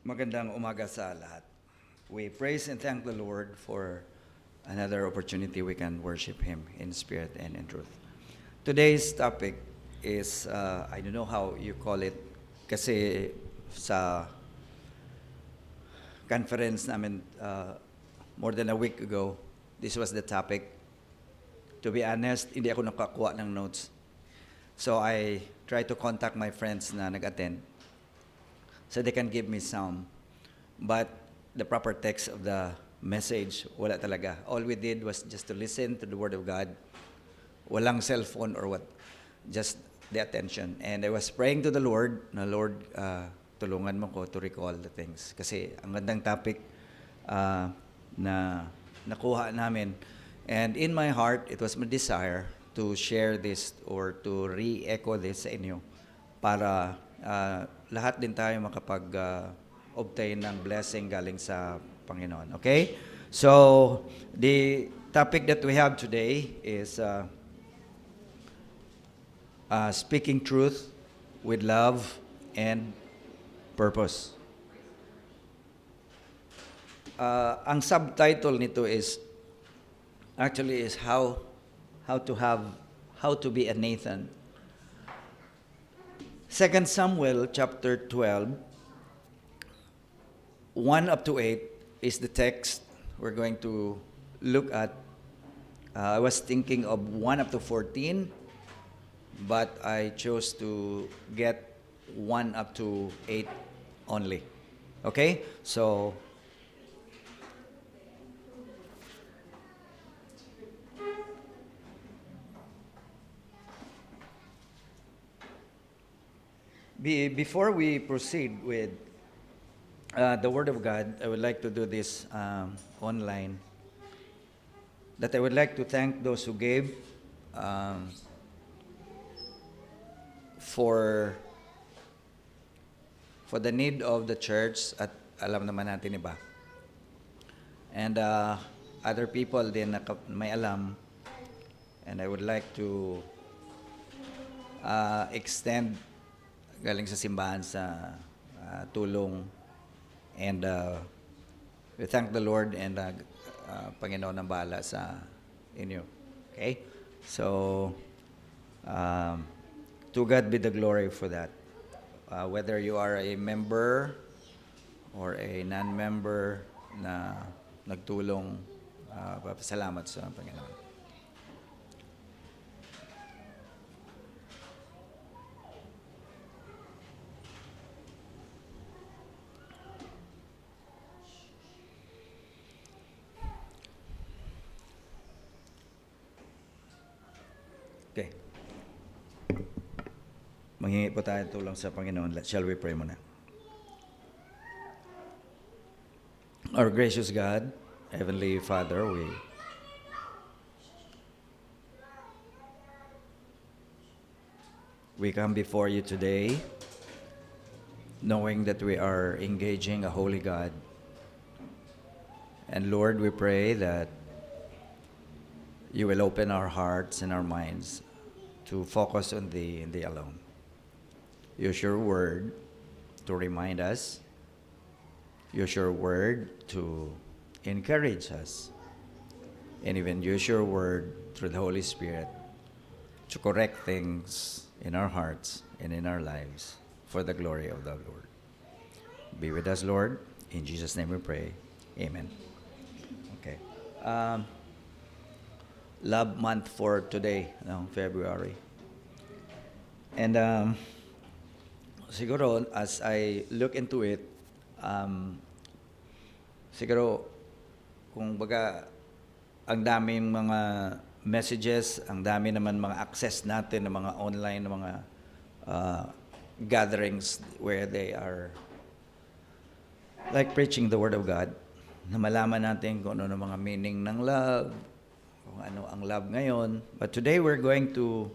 Magandang umaga sa lahat. We praise and thank the Lord for another opportunity we can worship Him in spirit and in truth. Today's topic is, I don't know how you call it, kasi sa conference namin more than a week ago, this was the topic. To be honest, hindi ako nakakuha ng notes. So I try to contact my friends na nag-attend so they can give me some. But the proper text of the message, wala talaga. All we did was just to listen to the Word of God. Walang cellphone or what. Just the attention. And I was praying to the Lord, na Lord, tulungan mo ko to recall the things. Kasi ang gandang topic na nakuha namin. And in my heart, it was my desire to share this or to re-echo this sa inyo para lahat din tayo makapag-obtain ng blessing galing sa Panginoon. Okay? So, the topic that we have today is speaking truth with love and purpose. Ang subtitle nito is actually is how to be a Nathan. 2 Samuel chapter 12, 1 up to 8 is the text we're going to look at. I was thinking of 1 up to 14, but I chose to get 1 up to 8 only. Okay? So, before we proceed with the Word of God, I would like to do this online. That I would like to thank those who gave for the need of the church at alam naman natin, iba. And other people din na may alam. And I would like to extend galing sa simbahan sa tulong, and we thank the Lord and Panginoon ang bahala sa inyo. Okay? So, to God be the glory for that. Whether you are a member or a non-member na nagtulong, papasalamat sa Panginoon. Okay. Manghingi po tayo tulong sa Panginoon. Shall we pray muna? Our gracious God, Heavenly Father, we come before you today knowing that we are engaging a holy God. And Lord, we pray that you will open our hearts and our minds to focus on Thee and Thee alone. Use your word to remind us. Use your word to encourage us. And even use your word through the Holy Spirit to correct things in our hearts and in our lives for the glory of the Lord. Be with us, Lord. In Jesus' name we pray. Amen. Okay. Love month for today, February. And siguro, as I look into it, siguro, kung baga, ang daming mga messages, ang dami naman mga access natin ng mga online, ng mga gatherings where they are like preaching the Word of God, na malaman natin kung ano ng mga meaning ng love, kung ano ang love ngayon. But today we're going to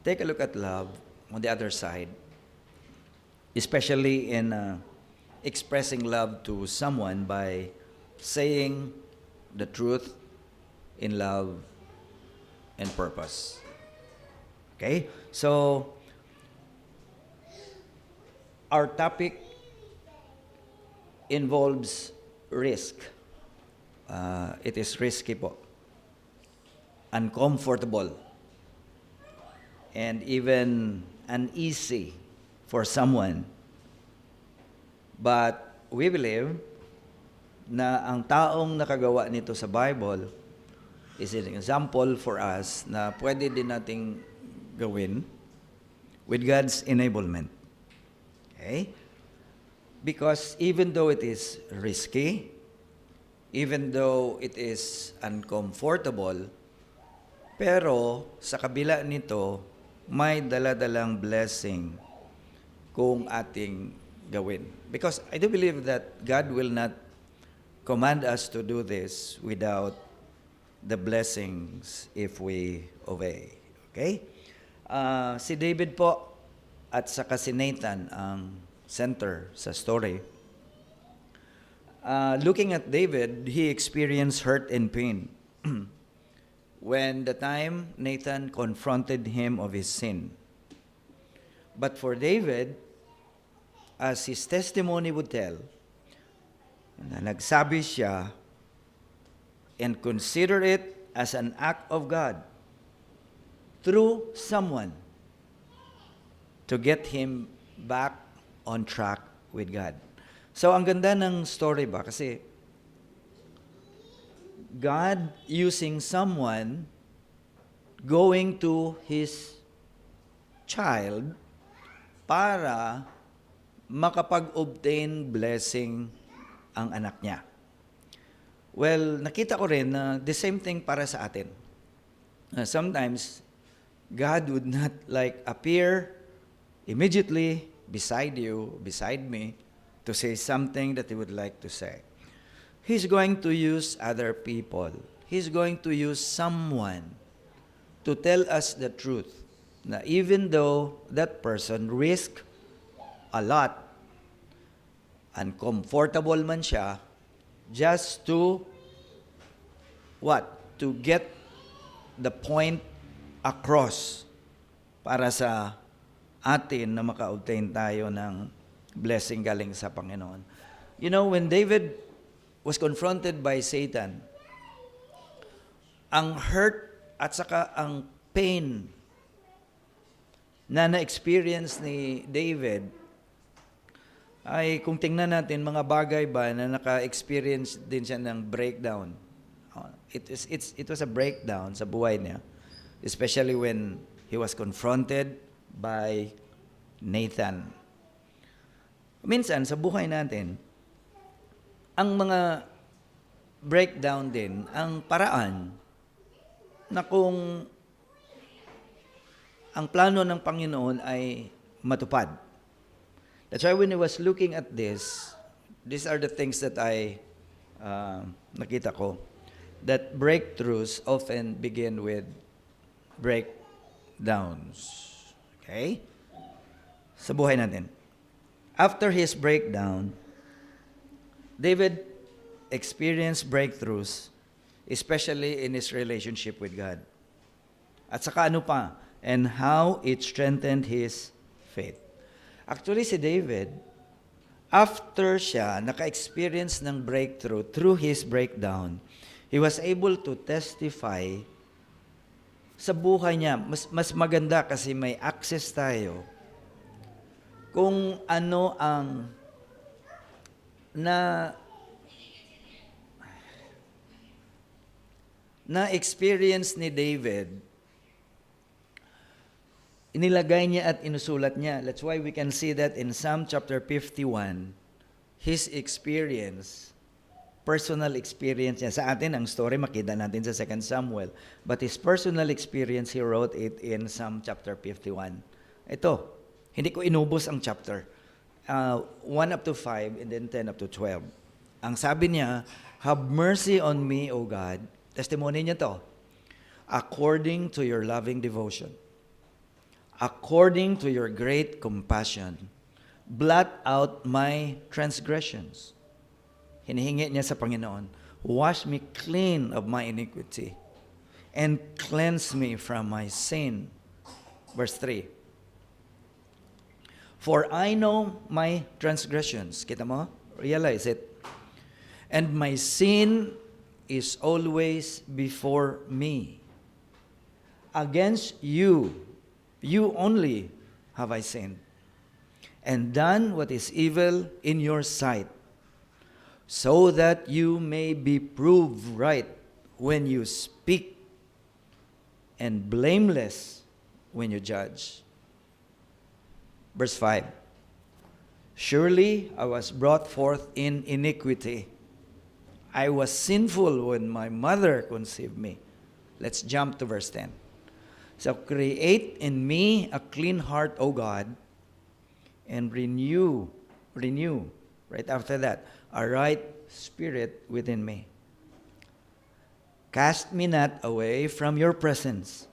take a look at love on the other side, especially in expressing love to someone by saying the truth in love and purpose. Okay? So, our topic involves risk. It is risky po. Uncomfortable. And even uneasy for someone. But we believe na ang taong nakagawa nito sa Bible is an example for us na pwede din nating gawin with God's enablement. Okay? Because even though it is risky, even though it is uncomfortable, pero sa kabila nito, may daladalang blessing kung ating gawin. Because I do believe that God will not command us to do this without the blessings if we obey. Okay? Si David po at saka si Nathan ang center sa story. Looking at David, he experienced hurt and pain when the time Nathan confronted him of his sin. But for David, as his testimony would tell, na nagsabi siya and consider it as an act of God through someone to get him back on track with God. So, ang ganda ng story ba? Kasi God using someone going to his child para makapag-obtain blessing ang anak niya. Well, nakita ko rin na the same thing para sa atin. Sometimes, God would not appear immediately beside you, beside me, to say something that He would like to say. He's going to use other people. He's going to use someone to tell us the truth. Na even though that person risked a lot, uncomfortable man siya, just to what? To get the point across para sa atin na maka-obtain tayo ng blessing galing sa Panginoon. You know, when David was confronted by Satan, ang hurt at saka ang pain na na-experience ni David ay kung tingnan natin mga bagay ba na naka-experience din siya ng breakdown. It was a breakdown sa buhay niya, especially when he was confronted by Nathan. Minsan sa buhay natin, ang mga breakdown din ang paraan na kung ang plano ng Panginoon ay matupad. That's why when I was looking at this, these are the things that I nakita ko, that breakthroughs often begin with breakdowns. Okay? Sa buhay natin. After his breakdown, David experienced breakthroughs, especially in his relationship with God. At saka ano pa, and how it strengthened his faith. Actually, si David, after siya naka-experience ng breakthrough through his breakdown, he was able to testify sa buhay niya. Mas maganda kasi may access tayo kung ano ang na-experience ni David, inilagay niya at inusulat niya. That's why we can see that in Psalm chapter 51, his experience, personal experience niya. Sa atin, ang story makita natin sa 2 Samuel. But his personal experience, he wrote it in Psalm chapter 51. Ito, hindi ko inubos ang chapter. 1 up to 5 and then 10 up to 12. Ang sabi niya, have mercy on me, O God. Testimony niya to. According to your loving devotion. According to your great compassion, blot out my transgressions. Hinihingi niya sa Panginoon, wash me clean of my iniquity and cleanse me from my sin. Verse 3. For I know my transgressions. Kita mo? Realize it. And my sin is always before me. Against you, you only have I sinned, and done what is evil in your sight, so that you may be proved right when you speak, and blameless when you judge. Verse 5. Surely I was brought forth in iniquity. I was sinful when my mother conceived me. Let's jump to verse 10. So create in me a clean heart, O God, and renew, right after that, a right spirit within me. Cast me not away from your presence.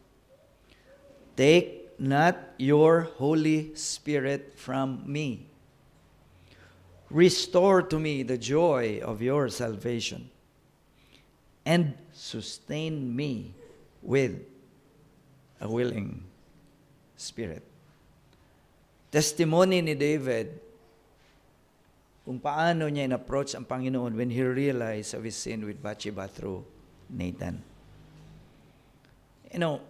Take not your Holy Spirit from me. Restore to me the joy of your salvation, and sustain me with a willing spirit. Testimony ni David kung paano niya in-approach ang Panginoon when he realized of his sin with Bathsheba through Nathan. You know,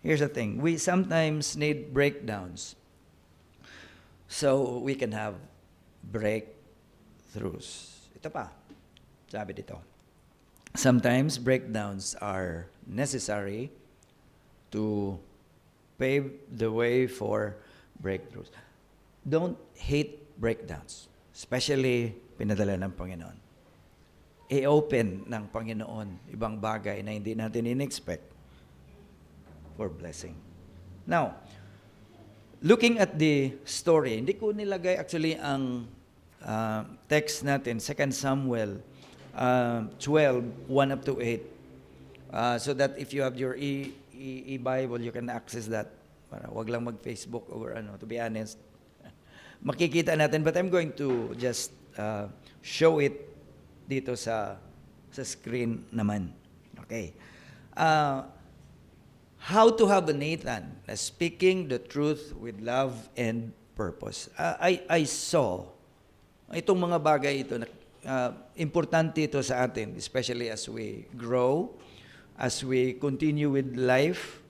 here's the thing. We sometimes need breakdowns so we can have breakthroughs. Ito pa, sabi dito. Sometimes breakdowns are necessary to pave the way for breakthroughs. Don't hate breakdowns, especially pinadala ng Panginoon. I-open ng Panginoon ibang bagay na hindi natin in-expect for blessing. Now, looking at the story, hindi ko nilagay actually ang text natin, 2 Samuel 12, 1 up to 8, so that if you have your e-Bible, you can access that. Para wag lang mag-Facebook or ano, to be honest. Makikita natin, but I'm going to just show it dito sa screen naman. Okay. How to have a Nathan, speaking the truth with love and purpose. I saw itong mga bagay ito na importante ito sa atin, especially as we grow, as we continue with life.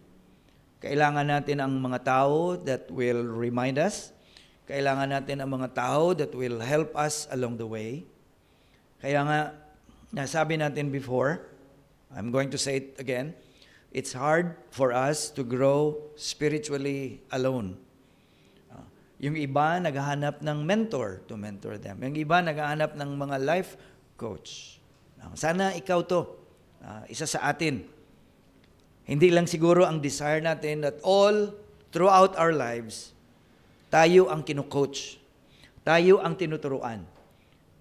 Kailangan natin ang mga tao that will remind us. Kailangan natin ang mga tao that will help us along the way. Kaya nga, nasabi natin before, I'm going to say it again, it's hard for us to grow spiritually alone. Yung iba naghahanap ng mentor to mentor them. Yung iba naghahanap ng mga life coach. Sana ikaw to, isa sa atin. Hindi lang siguro ang desire natin that all throughout our lives, tayo ang kino-coach. Tayo ang tinuturuan.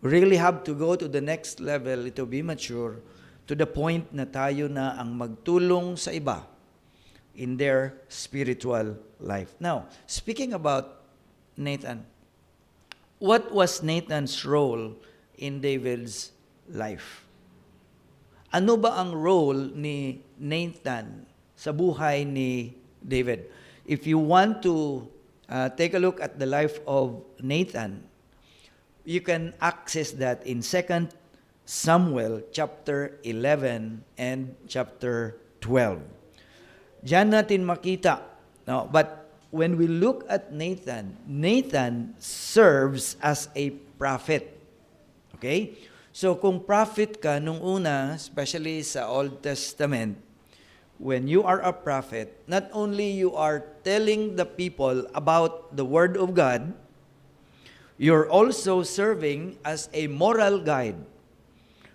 We really have to go to the next level to be mature to the point na tayo na ang magtulong sa iba in their spiritual life. Now, speaking about Nathan, what was Nathan's role in David's life? Ano ba ang role ni Nathan sa buhay ni David? If you want to take a look at the life of Nathan, you can access that in 2 Samuel chapter 11 and chapter 12. Diyan natin makita. No, but when we look at Nathan, Nathan serves as a prophet. Okay? So kung prophet ka nung una, especially sa Old Testament, when you are a prophet, not only you are telling the people about the Word of God, you're also serving as a moral guide,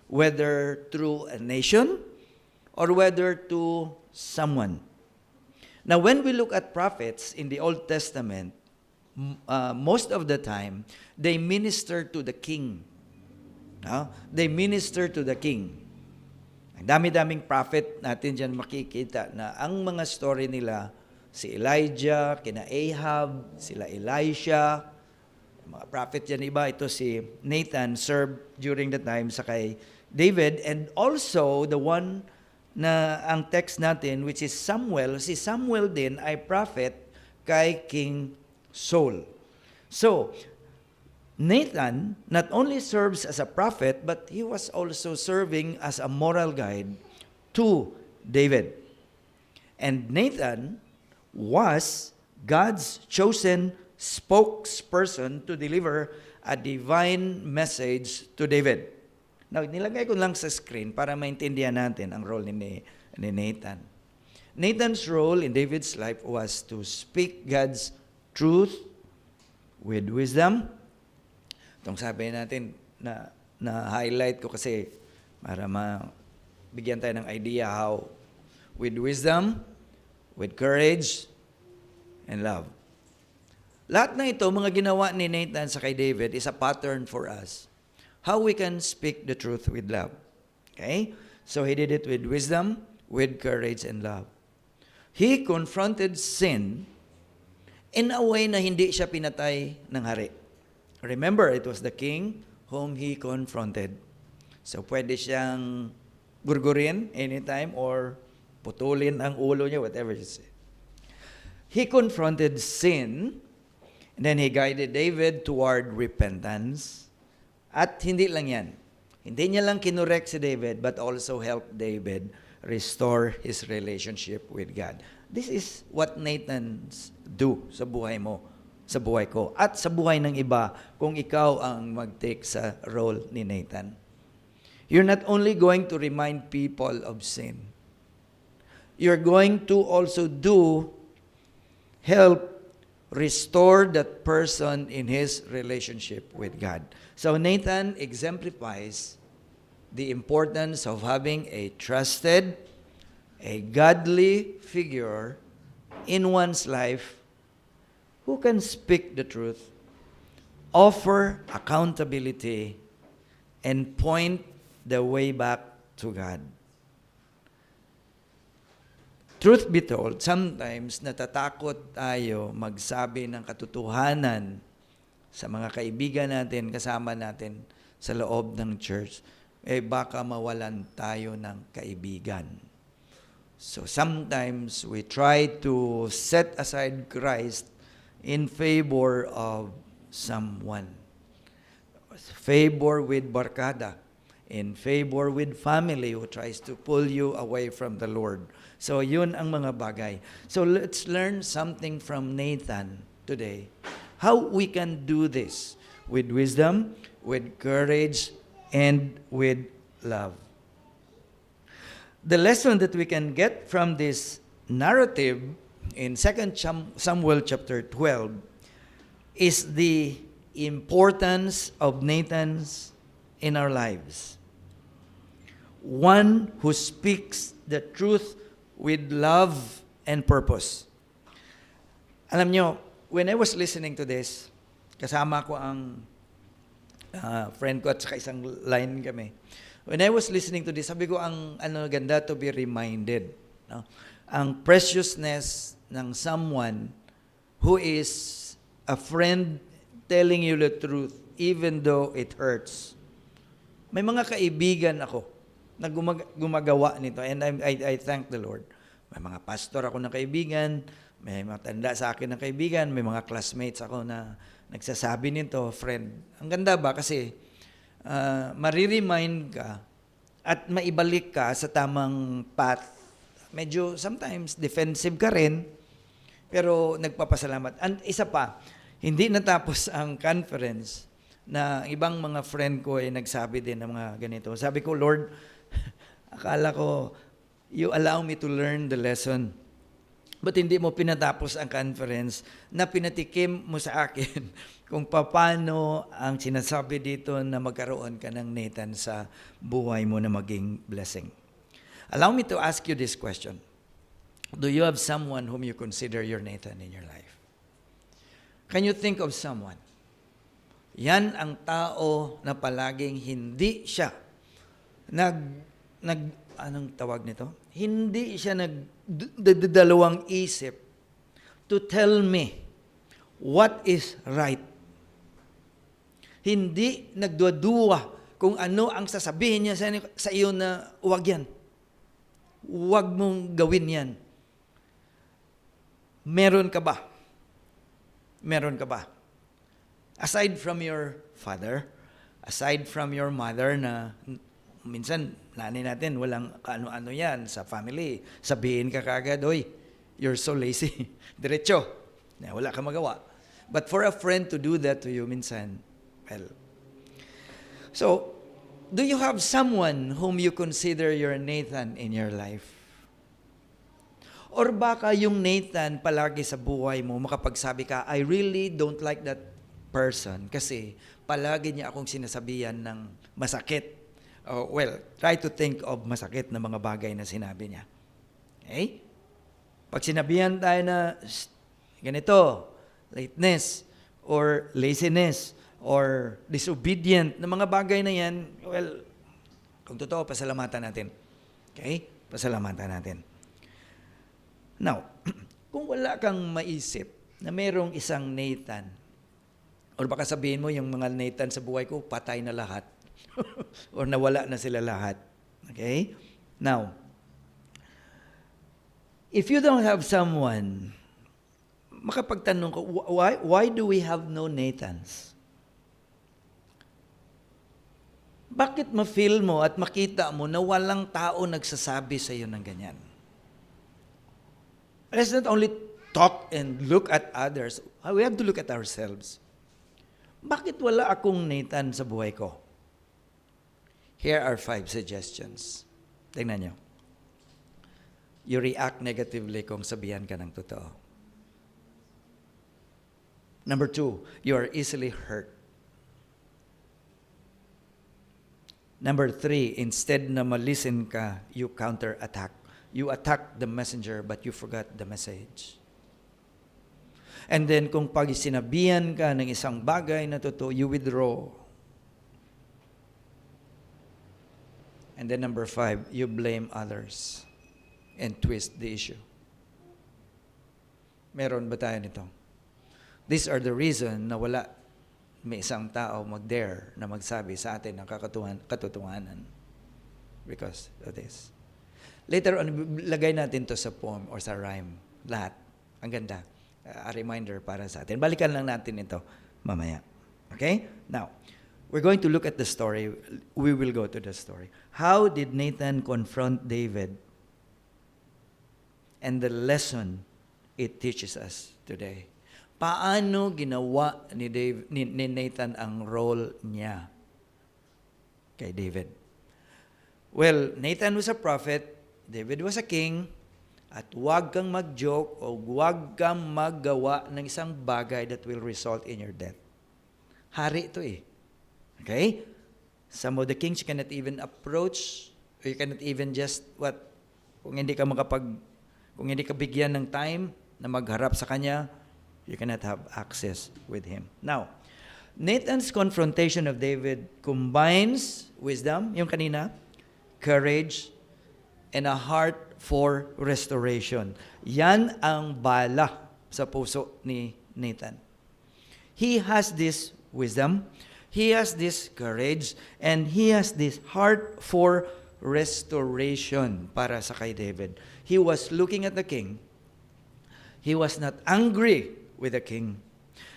whether through a nation or whether to someone. Now, when we look at prophets in the Old Testament, most of the time, they minister to the king. They minister to the king. Ang dami-daming prophet natin dyan makikita na ang mga story nila, si Elijah, kina Ahab, sila Elisha, mga prophet dyan iba, ito si Nathan served during the time sa kay David, and also the one na ang text natin, which is Samuel, si Samuel din ay prophet kay King Saul. So, Nathan not only serves as a prophet, but he was also serving as a moral guide to David. And Nathan was God's chosen spokesperson to deliver a divine message to David. Now, nilagay ko lang sa screen para maintindihan natin ang role ni Nathan. Nathan's role in David's life was to speak God's truth with wisdom. Itong sabi natin na highlight ko kasi para bigyan tayo ng idea how with wisdom, with courage, and love. Lahat na ito, mga ginawa ni Nathan sa kay David is a pattern for us. How we can speak the truth with love. Okay? So he did it with wisdom, with courage, and love. He confronted sin in a way na hindi siya pinatay ng hari. Remember, it was the king whom he confronted. So pwede siyang gurgurin anytime or putulin ang ulo niya, whatever you say. He confronted sin, and then he guided David toward repentance. At hindi lang yan. Hindi niya lang kinurek si David, but also helped David restore his relationship with God. This is what Nathan's do sa buhay mo, sa buhay ko, at sa buhay ng iba kung ikaw ang mag-take sa role ni Nathan. You're not only going to remind people of sin. You're going to also help restore that person in his relationship with God. So Nathan exemplifies the importance of having a trusted, a godly figure in one's life who can speak the truth, offer accountability, and point the way back to God. Truth be told, sometimes natatakot tayo magsabi ng katotohanan sa mga kaibigan natin, kasama natin sa loob ng church. Baka mawalan tayo ng kaibigan. So sometimes we try to set aside Christ in favor of someone. Favor with barkada. In favor with family who tries to pull you away from the Lord. So yun ang mga bagay. So let's learn something from Nathan today. How we can do this with wisdom, with courage, and with love. The lesson that we can get from this narrative in 2 Samuel chapter 12 is the importance of Nathan's in our lives. One who speaks the truth with love and purpose. Alam nyo, when I was listening to this, kasama ko ang friend ko at saka isang line kami. When I was listening to this, sabi ko ang ganda to be reminded. No? Ang preciousness ng someone who is a friend telling you the truth even though it hurts. May mga kaibigan ako na gumagawa nito, and I thank the Lord. May mga pastor ako na kaibigan, may matanda sa akin na kaibigan, may mga classmates ako na nagsasabi nito, friend. Ang ganda ba? Kasi mariremind ka at maibalik ka sa tamang path. Medyo sometimes defensive ka rin, pero nagpapasalamat. And isa pa, hindi natapos ang conference na ibang mga friend ko ay nagsabi din ng mga ganito. Sabi ko, Lord, akala ko, you allow me to learn the lesson. But hindi mo pinatapos ang conference na pinatikim mo sa akin kung paano ang sinasabi dito na magkaroon ka ng Nathan sa buhay mo na maging blessing. Allow me to ask you this question. Do you have someone whom you consider your Nathan in your life? Can you think of someone? Yan ang tao na palaging hindi siya anong tawag nito? Hindi siya nagdalawang isip to tell me what is right. Hindi nagduduwa kung ano ang sasabihin niya sa iyo na huwag yan. Huwag mong gawin yan. Meron ka ba? Meron ka ba? Aside from your father, aside from your mother na minsan nanay natin walang kaano-ano yan sa family. Sabihin ka kagad, oy, you're so lazy. Diretso. Na wala ka magawa. But for a friend to do that to you minsan, well. So, do you have someone whom you consider your Nathan in your life? Or baka yung Nathan palagi sa buhay mo, makapagsabi ka, I really don't like that person kasi palagi niya akong sinasabihan ng masakit. Well, try to think of masakit na mga bagay na sinabi niya. Okay? Pag sinabihan tayo na ganito, lateness, or laziness, or disobedient na mga bagay na yan, well, kung totoo, pasalamatan natin. Okay? Pasalamatan natin. Now, kung wala kang maisip na mayroong isang Nathan, or baka sabihin mo yung mga Nathan sa buhay ko, patay na lahat. or nawala na sila lahat. Okay? Now, if you don't have someone, makapagtanong ko, why do we have no Nathans? Bakit ma-feel mo at makita mo na walang tao nagsasabi sa iyo ng ganyan? Let's not only talk and look at others. We have to look at ourselves. Bakit wala akong Nathan sa buhay ko? Here are 5 suggestions. Tingnan nyo. You react negatively kung sabihan ka ng totoo. Number 2, you are easily hurt. Number 3, instead na ma-listen ka, you counter-attack. You attack the messenger but you forgot the message. And then kung pag sinabihan ka ng isang bagay na totoo, you withdraw. And then number 5, you blame others and twist the issue. Meron ba tayo nito? These are the reason na wala may isang tao mag-dare na magsabi sa atin ng katotohanan because of this. Later on, lagay natin to sa poem or sa rhyme. Lahat. Ang ganda. A reminder para sa atin. Balikan lang natin ito mamaya. Okay? Now, we're going to look at the story. We will go to the story. How did Nathan confront David? And the lesson it teaches us today. Paano ginawa ni Nathan ang role niya kay David? Well, Nathan was a prophet. David was a king, at huwag kang mag-joke o huwag kang maggawa ng isang bagay that will result in your death. Hari ito eh. Okay? Some of the kings you cannot even approach, or you cannot even just, kung hindi ka bigyan ng time na magharap sa kanya, you cannot have access with him. Now, Nathan's confrontation of David combines wisdom, yung kanina, courage, and a heart for restoration. Yan ang bala sa puso ni Nathan. He has this wisdom, he has this courage, and he has this heart for restoration para sa kay David. He was looking at the king. He was not angry with the king.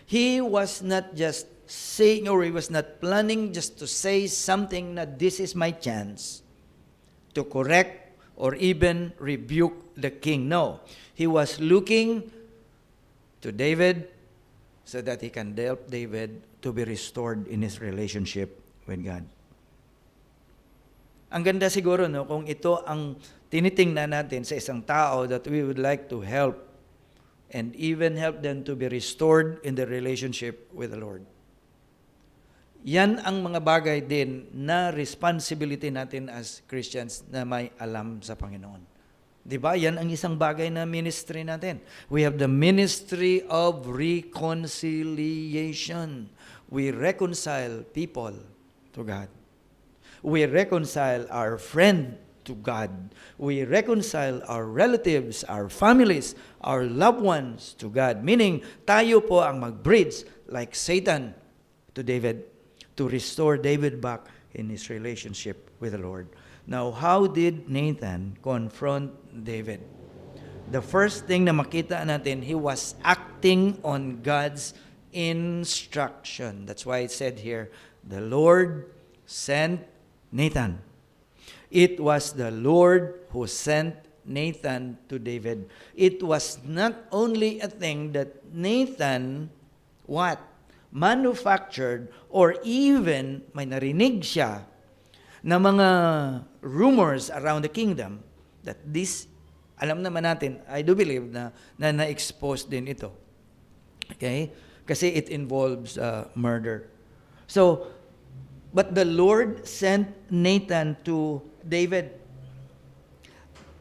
He was not just saying, or he was not planning just to say something that this is my chance to correct or even rebuke the king. No. He was looking to David so that he can help David to be restored in his relationship with God. Ang ganda siguro, no, kung ito ang tinitingnan natin sa isang tao that we would like to help and even help them to be restored in their relationship with the Lord. Yan ang mga bagay din na responsibility natin as Christians na may alam sa Panginoon. Diba? Yan ang isang bagay na ministry natin. We have the ministry of reconciliation. We reconcile people to God. We reconcile our friend to God. We reconcile our relatives, our families, our loved ones to God. Meaning, tayo po ang mag-bridge like Satan to David, to restore David back in his relationship with the Lord. Now, how did Nathan confront David? The first thing na makita natin, he was acting on God's instruction. That's why it said here, the Lord sent Nathan. It was the Lord who sent Nathan to David. It was not only a thing that Nathan, what? Manufactured, or even may narinig siya na mga rumors around the kingdom that this, alam naman natin, I do believe na na-expose din ito. Okay? Kasi it involves murder. So, but the Lord sent Nathan to David.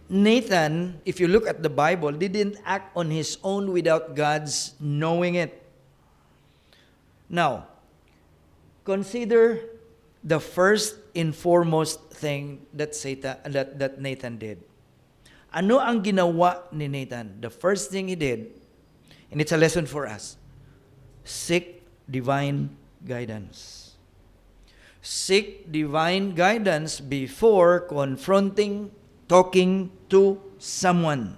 Nathan, if you look at the Bible, didn't act on his own without God's knowing it. Now, consider the first and foremost thing that Nathan did. Ano ang ginawa ni Nathan? The first thing he did, and it's a lesson for us, seek divine guidance. Seek divine guidance before confronting, talking to someone.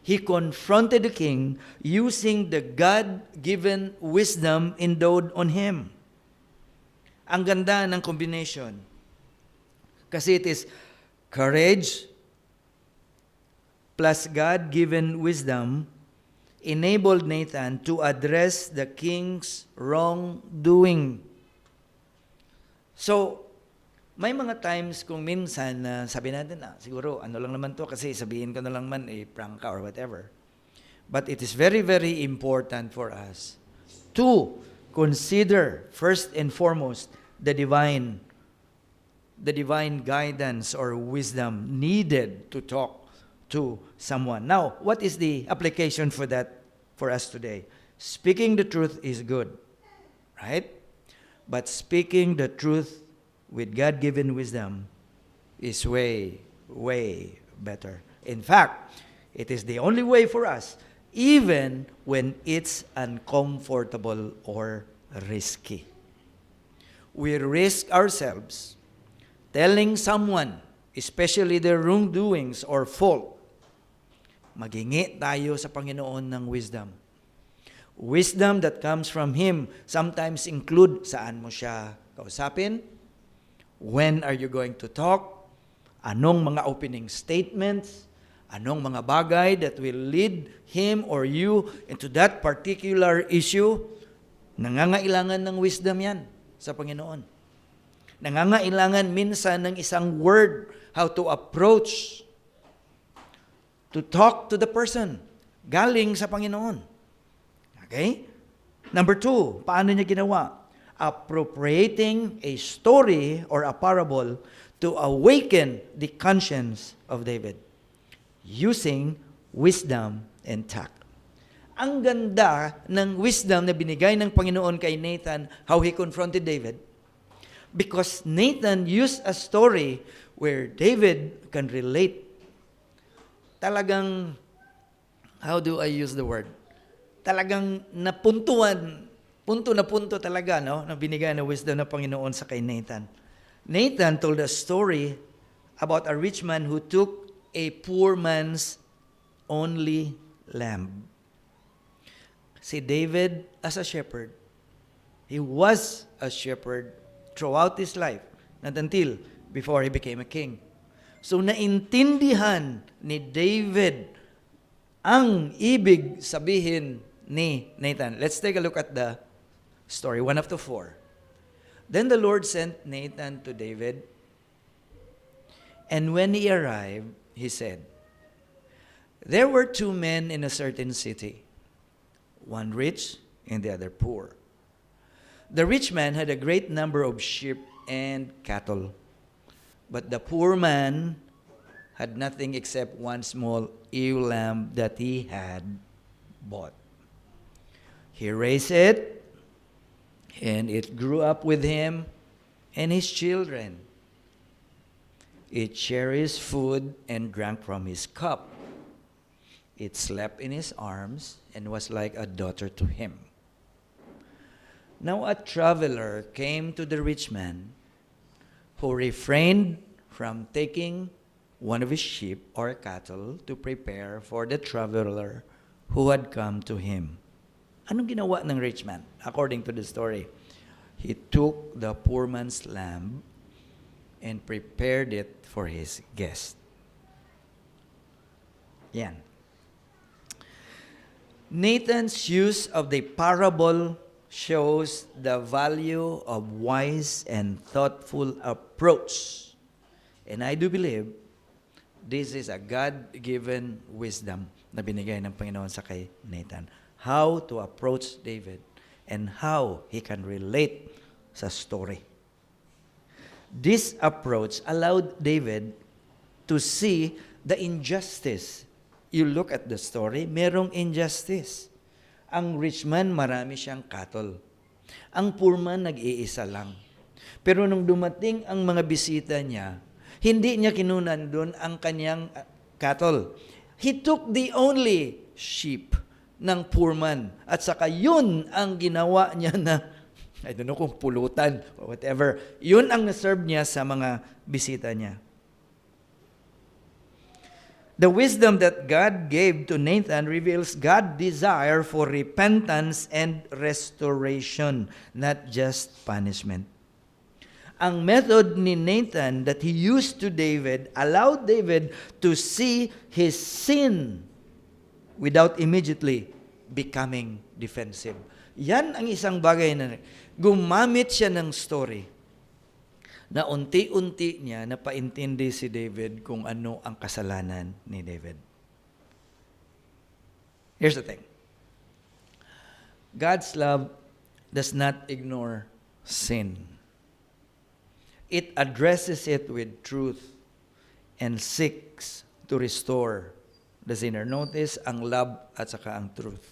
He confronted the king using the God-given wisdom endowed on him. Ang ganda ng combination. Kasi it is courage plus God-given wisdom enabled Nathan to address the king's wrongdoing. So, may mga times kung minsan na sabi natin, siguro ano lang naman to kasi sabihin ko na lang man, prank ka or whatever. But it is very, very important for us to consider first and foremost the divine guidance or wisdom needed to talk to someone. Now, what is the application for that for us today? Speaking the truth is good, right? But speaking the truth with God-given wisdom is way, way better. In fact, it is the only way for us, even when it's uncomfortable or risky. We risk ourselves telling someone, especially their wrongdoings or fault, maghingi tayo sa Panginoon ng wisdom. Wisdom that comes from Him sometimes include saan mo siya kausapin, when are you going to talk, anong mga opening statements, anong mga bagay that will lead him or you into that particular issue. Nangangailangan ng wisdom yan sa Panginoon. Nangangailangan minsan ng isang word, how to approach, to talk to the person, galing sa Panginoon. Okay? Number 2, paano niya ginawa? Appropriating a story or a parable to awaken the conscience of David using wisdom and tact. Ang ganda ng wisdom na binigay ng Panginoon kay Nathan, how he confronted David. Because Nathan used a story where David can relate. Talagang, how do I use the word? Talagang napuntuan, punto na punto talaga, no? Na binigay na wisdom ng Panginoon sa kay Nathan. Nathan told a story about a rich man who took a poor man's only lamb. Si David as a shepherd, he was a shepherd throughout his life, not until before he became a king. So naintindihan ni David ang ibig sabihin ni Nathan. Let's take a look at the story, 1 up to 4. Then the Lord sent Nathan to David, and when he arrived, he said, "There were 2 men in a certain city, one rich and the other poor. The rich man had a great number of sheep and cattle, but the poor man had nothing except one small ewe lamb that he had bought. He raised it, and it grew up with him and his children. It cherished food and drank from his cup. It slept in his arms and was like a daughter to him. Now a traveler came to the rich man, who refrained from taking one of his sheep or cattle to prepare for the traveler who had come to him. Anong ginawa ng rich man? According to the story, he took the poor man's lamb and prepared it for his guest. Yan. Nathan's use of the parable shows the value of wise and thoughtful approach. And I do believe this is a God-given wisdom na binigay ng Panginoon sa kay Nathan. How to approach David and how he can relate sa story. This approach allowed David to see the injustice. You look at the story, merong injustice. Ang rich man, marami siyang cattle. Ang poor man, nag-iisa lang. Pero nung dumating ang mga bisita niya, hindi niya kinunan doon ang kanyang cattle. He took the only sheep ng poor man. At saka yun ang ginawa niya na, I don't know kung pulutan or whatever. Yun ang naserve niya sa mga bisita niya. The wisdom that God gave to Nathan reveals God's desire for repentance and restoration, not just punishment. Ang method ni Nathan that he used to David allowed David to see his sin without immediately becoming defensive. Yan ang isang bagay na gumamit siya ng story na unti-unti niya napaintindi si David kung ano ang kasalanan ni David. Here's the thing. God's love does not ignore sin. It addresses it with truth and seeks to restore the sinner. Notice ang love at saka ang truth.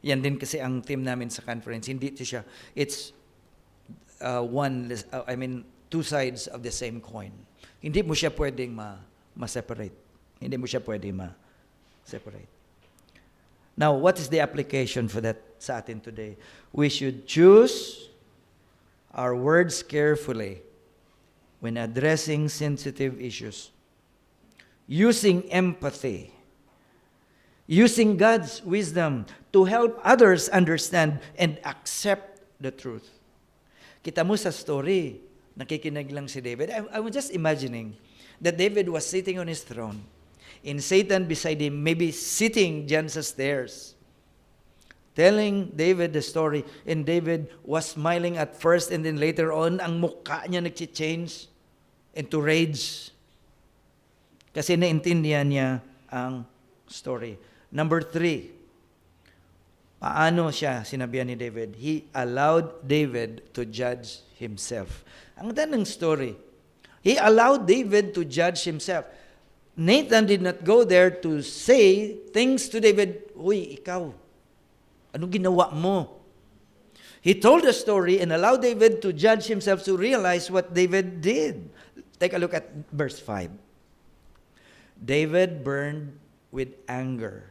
Yan din kasi ang theme namin sa conference. Hindi siya, it's two sides of the same coin. Hindi mo siya pwedeng ma-separate. Hindi mo siya pwedeng ma-separate. Now, what is the application for that sa atin today? We should choose our words carefully when addressing sensitive issues. Using empathy. Using God's wisdom to help others understand and accept the truth. Kita mo sa story, nakikinig lang si David. I was just imagining that David was sitting on his throne and Satan beside him, maybe sitting dyan sa stairs, telling David the story. And David was smiling at first and then later on, ang mukha niya nag-change into rage. Kasi naintindihan niya ang story. Number 3, paano siya sinabihan ni David? He allowed David to judge himself. Ang ganda ng story. He allowed David to judge himself. Nathan did not go there to say things to David, "Uy, ikaw, anong ginawa mo?" He told the story and allowed David to judge himself to realize what David did. Take a look at verse 5. David burned with anger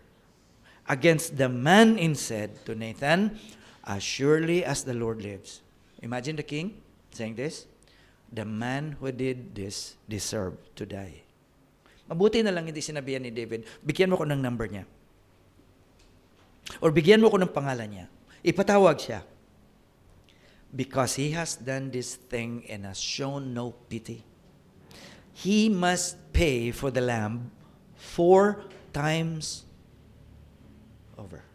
against the man and said to Nathan, "As surely as the Lord lives." Imagine the king saying this. The man who did this deserved to die. Mabuti na lang hindi sinabihan ni David, bigyan mo ko ng number niya. Or bigyan mo ko ng pangalan niya. Ipatawag siya. Because he has done this thing and has shown no pity. He must pay for the lamb 4 times over.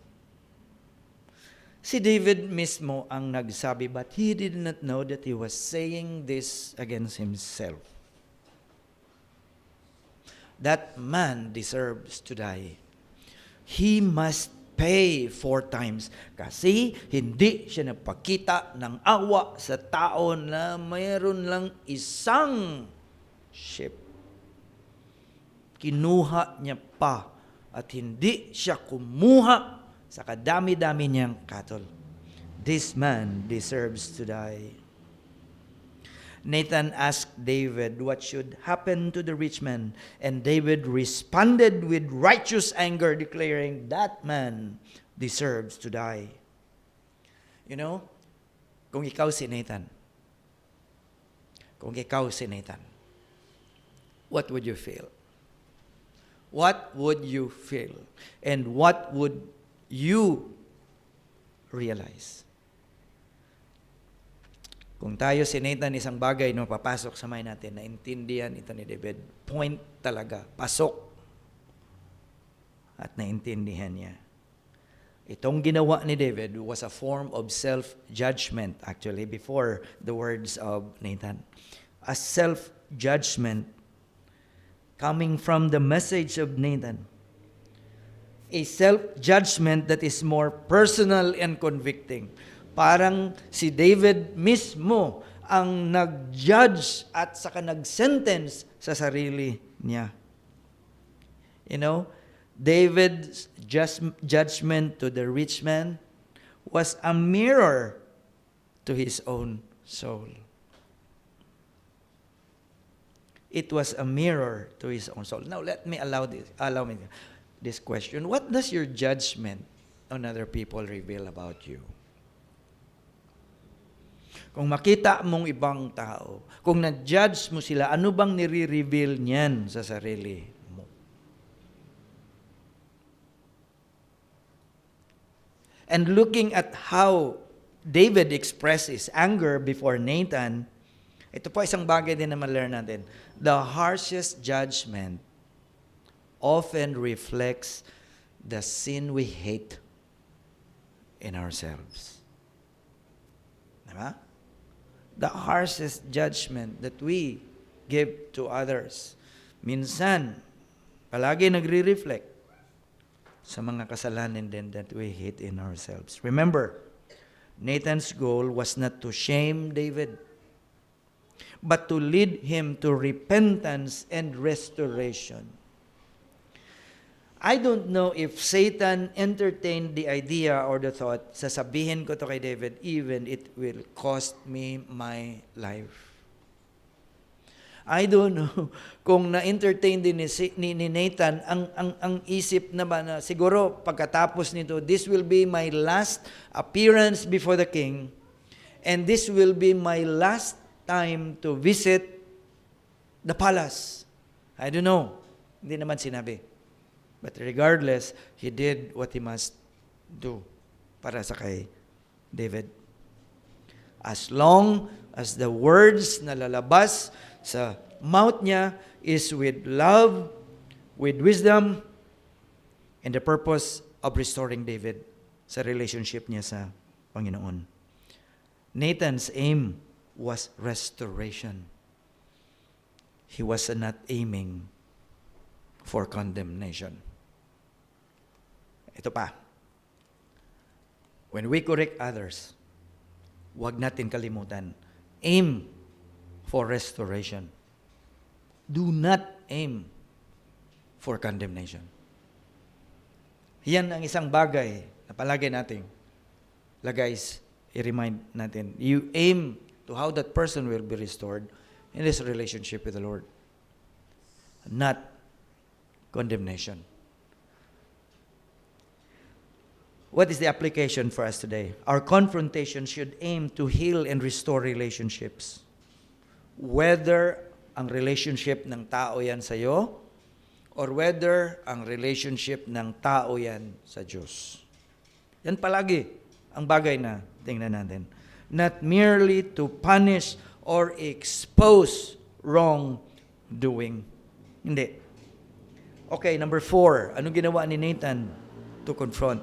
Si David mismo ang nagsabi, but he did not know that he was saying this against himself. That man deserves to die. He must pay 4 times. Kasi hindi siya nagpakita ng awa sa tao na mayroon lang isang sheep. Kinuha niya pa at hindi siya kumuha sa kadami-dami niyang cattle. This man deserves to die. Nathan asked David what should happen to the rich man, and David responded with righteous anger, declaring that man deserves to die. You know, kung ikaw si Nathan, what would you feel? What would you feel? And what would you realize. Kung tayo si Nathan, isang bagay no, papasok sa mind natin, naintindihan ito ni David. Point talaga, pasok. At naintindihan niya. Itong ginawa ni David was a form of self-judgment, actually, before the words of Nathan. A self-judgment coming from the message of Nathan. A self-judgment that is more personal and convicting. Parang si David mismo ang nag-judge at saka nag-sentence sa sarili niya. You know, David's judgment to the rich man was a mirror to his own soul. It was a mirror to his own soul. Now let me allow me this question. What does your judgment on other people reveal about you? Kung makita mong ibang tao, kung na-judge mo sila, ano bang nire-reveal niyan sa sarili mo? And looking at how David expressed his anger before Nathan, ito po isang bagay din na ma-learn natin. The harshest judgment often reflects the sin we hate in ourselves. Diba? The harshest judgment that we give to others, minsan, palagi nagre-reflect sa mga kasalanan din that we hate in ourselves. Remember, Nathan's goal was not to shame David, but to lead him to repentance and restoration. I don't know if Satan entertained the idea or the thought, sasabihin ko to kay David, even it will cost me my life. I don't know kung na-entertain din ni Nathan ang isip na ba na siguro pagkatapos nito, this will be my last appearance before the king, and this will be my last time to visit the palace. I don't know. Hindi naman sinabi. But regardless, he did what he must do para sa kay David. As long as the words na lalabas sa mouth niya is with love, with wisdom, and the purpose of restoring David sa relationship niya sa Panginoon. Nathan's aim was restoration. He was not aiming for condemnation. Ito pa. When we correct others, huwag natin kalimutan. Aim for restoration. Do not aim for condemnation. Yan ang isang bagay na palagi natin lagay, i-remind natin. You aim to how that person will be restored in his relationship with the Lord. Not condemnation. What is the application for us today? Our confrontation should aim to heal and restore relationships. Whether ang relationship ng tao yan sa iyo, or whether ang relationship ng tao yan sa Diyos. Yan palagi ang bagay na tingnan natin. Not merely to punish or expose wrongdoing. Hindi. Okay, number 4. Anong ginawa ni Nathan to confront?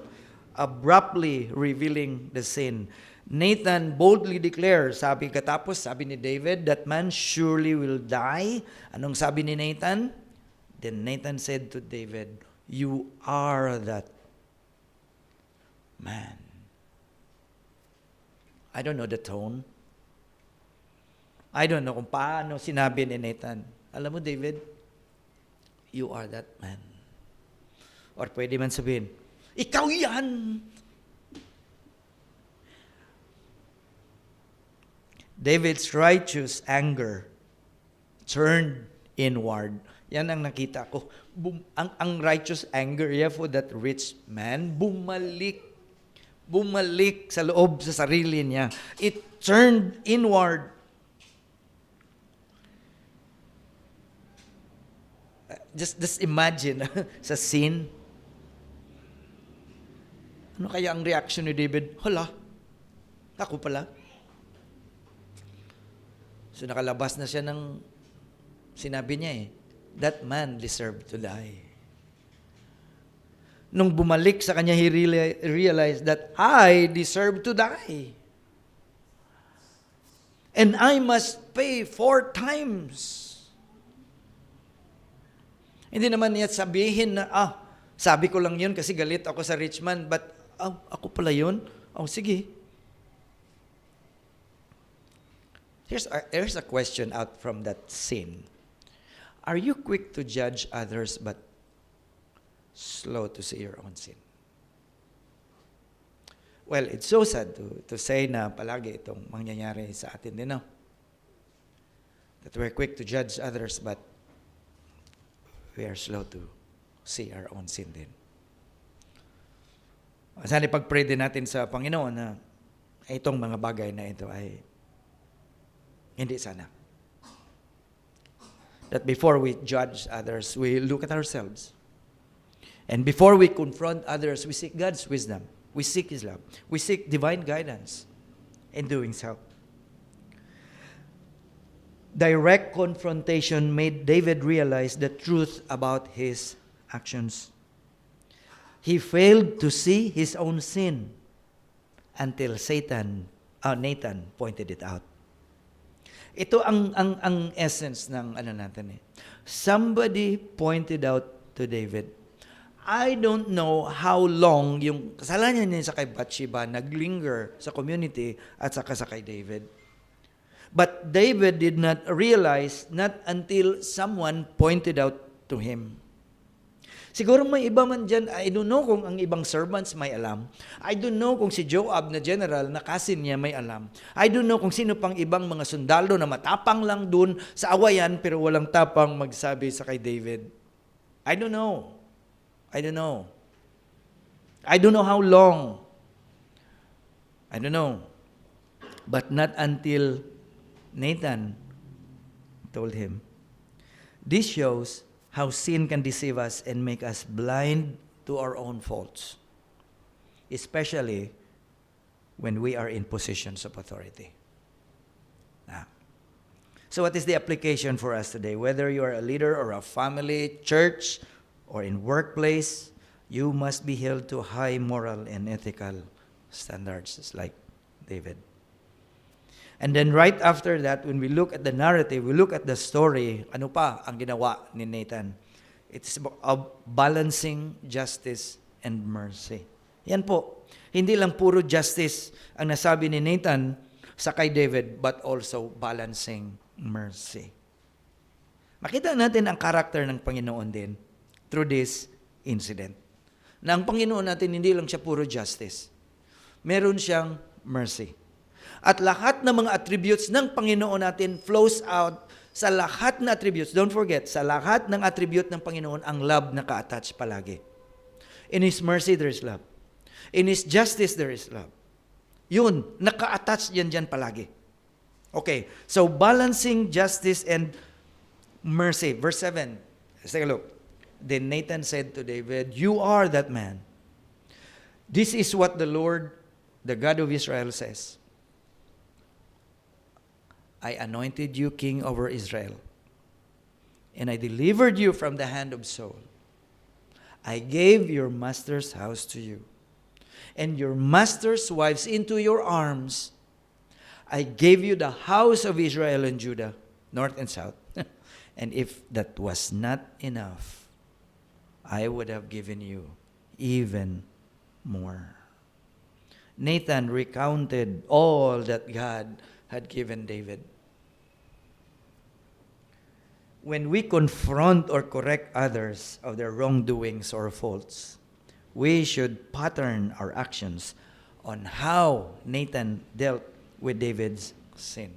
Abruptly revealing the sin. Nathan boldly declares, sabi ni David, that man surely will die. Anong sabi ni Nathan? Then Nathan said to David, you are that man. I don't know the tone. I don't know kung paano sinabi ni Nathan. Alam mo, David, you are that man. Or pwede man sabihin, ikaw yan! David's righteous anger turned inward. Yan ang nakita ko. Ang righteous anger for that rich man, bumalik sa loob sa sarili niya. It turned inward. Just imagine sa scene. Ano kaya ang reaction ni David? Hala, ako pala. So nakalabas na siya ng sinabi niya that man deserved to die. Nung bumalik sa kanya, he realized that I deserve to die. And I must pay 4 times. Hindi naman niya sabihin na, sabi ko lang yun kasi galit ako sa rich man, but ako pala yun? Sige. Here's a question out from that sin. Are you quick to judge others but slow to see your own sin? Well, it's so sad to say na palagi itong mangyayari sa atin din, no? That we're quick to judge others but we are slow to see our own sin din. Sana ipag-pray din natin sa Panginoon na itong mga bagay na ito ay hindi sana. That before we judge others, we look at ourselves. And before we confront others, we seek God's wisdom. We seek His love. We seek divine guidance in doing so. Direct confrontation made David realize the truth about his actions. He failed to see his own sin until Nathan pointed it out. Ito ang essence ng natin . Somebody pointed out to David. I don't know how long yung kasalanan niya sa kay Bathsheba naglinger sa community at saka sa kay David. But David did not realize not until someone pointed out to him. Siguro may iba man dyan, I don't know kung ang ibang servants may alam. I don't know kung si Joab na general na cousin niya may alam. I don't know kung sino pang ibang mga sundalo na matapang lang dun sa awayan pero walang tapang magsabi sa kay David. I don't know. I don't know. I don't know how long. I don't know. But not until Nathan told him. This shows how sin can deceive us and make us blind to our own faults, especially when we are in positions of authority. So what is the application for us today? Whether you are a leader or a family, church, or in workplace, you must be held to high moral and ethical standards, just like David. And then right after that, when we look at the narrative, we look at the story, ano pa ang ginawa ni Nathan? It's about balancing justice and mercy. Yan po. Hindi lang puro justice ang nasabi ni Nathan sa kay David, but also balancing mercy. Makita natin ang karakter ng Panginoon din through this incident. Na ang Panginoon natin, hindi lang siya puro justice. Meron siyang mercy. At lahat ng mga attributes ng Panginoon natin flows out sa lahat na attributes. Don't forget, sa lahat ng attribute ng Panginoon, ang love naka-attach palagi. In His mercy, there is love. In His justice, there is love. Yun, naka-attach yan palagi. Okay, so balancing justice and mercy. Verse 7, let's take a look. Then Nathan said to David, "You are that man. This is what the Lord, the God of Israel, says. I anointed you king over Israel, and I delivered you from the hand of Saul. I gave your master's house to you, and your master's wives into your arms. I gave you the house of Israel and Judah, north and south. And if that was not enough, I would have given you even more." Nathan recounted all that God had given David. When we confront or correct others of their wrongdoings or faults, we should pattern our actions on how Nathan dealt with David's sin.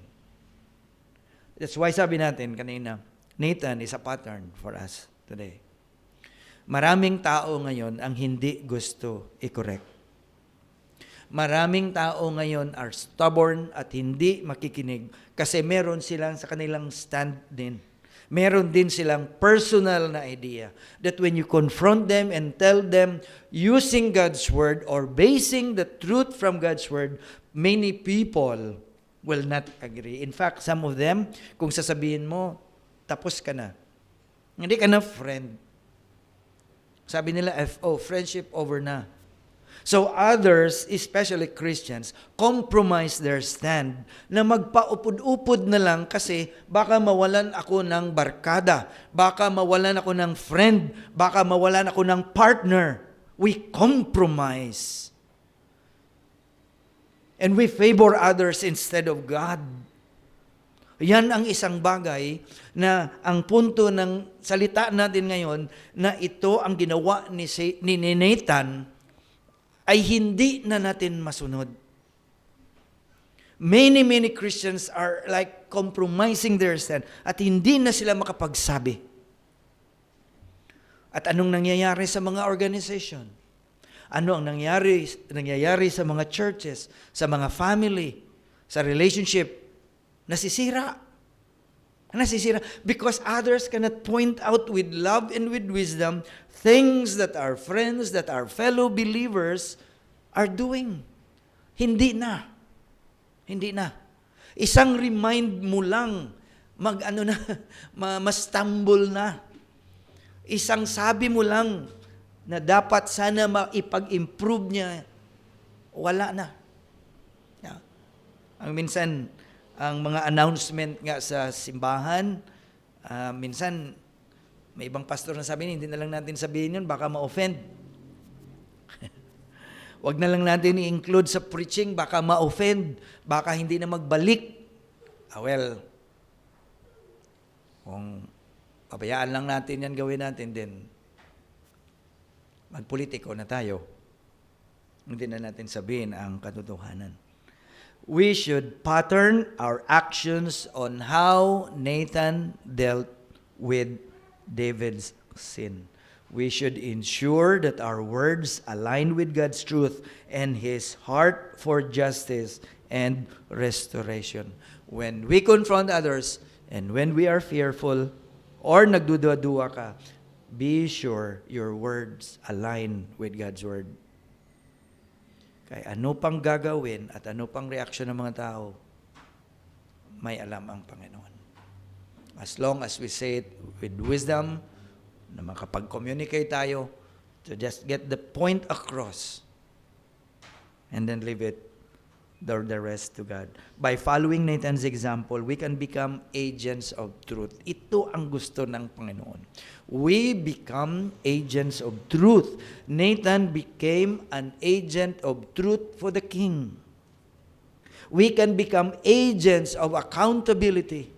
That's why sabi natin kanina, Nathan is a pattern for us today. Maraming tao ngayon ang hindi gusto i-correct. Maraming tao ngayon are stubborn at hindi makikinig kasi meron silang sa kanilang stand din Meron din silang personal na idea that when you confront them and tell them using God's word or basing the truth from God's word, many people will not agree. In fact, some of them, kung sasabihin mo, tapos ka na. Hindi ka na friend. Sabi nila, FO, friendship over na. So others, especially Christians, compromise their stand na magpaupod-upod na lang kasi baka mawalan ako ng barkada, baka mawalan ako ng friend, baka mawalan ako ng partner. We compromise. And we favor others instead of God. Yan ang isang bagay na ang punto ng salita natin ngayon na ito ang ginawa ni Nathan ay hindi na natin masunod. Many Christians are like compromising their stand at hindi na sila makapagsabi. At anong nangyayari sa mga organization? Ano ang nangyayari sa mga churches, sa mga family, sa relationship? Nasisira. Because others cannot point out with love and with wisdom things that our friends, that our fellow believers are doing. Hindi na. Isang remind mo lang, ma-stumble na. Isang sabi mo lang na dapat sana maipag-improve niya, wala na. Yeah. Ang minsan, ang mga announcement nga sa simbahan, minsan, may ibang pastor na sabi, hindi na lang natin sabihin yun, baka ma-offend. Wag na lang natin i-include sa preaching, baka ma-offend, baka hindi na magbalik. Well, kung pabayaan lang natin yan, gawin natin din, magpolitiko na tayo. Hindi na natin sabihin ang katotohanan. We should pattern our actions on how Nathan dealt with David's sin. We should ensure that our words align with God's truth and His heart for justice and restoration. When we confront others and when we are fearful or nagdudua-dua ka, be sure your words align with God's word. Kaya ano pang gagawin at ano pang reaksyon ng mga tao, may alam ang Panginoon. As long as we say it with wisdom, na makapag-communicate tayo, to just get the point across, and then leave it, the rest to God. By following Nathan's example, we can become agents of truth. Ito ang gusto ng Panginoon. We become agents of truth. Nathan became an agent of truth for the king. We can become agents of accountability.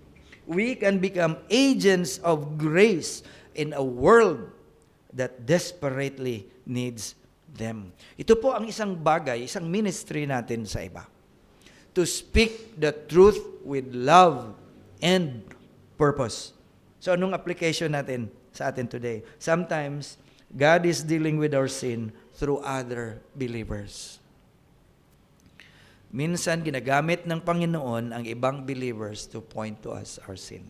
We can become agents of grace in a world that desperately needs them. Ito po ang isang bagay, isang ministry natin sa iba. To speak the truth with love and purpose. So anong application natin sa atin today? Sometimes, God is dealing with our sin through other believers. Minsan, ginagamit ng Panginoon ang ibang believers to point to us our sin.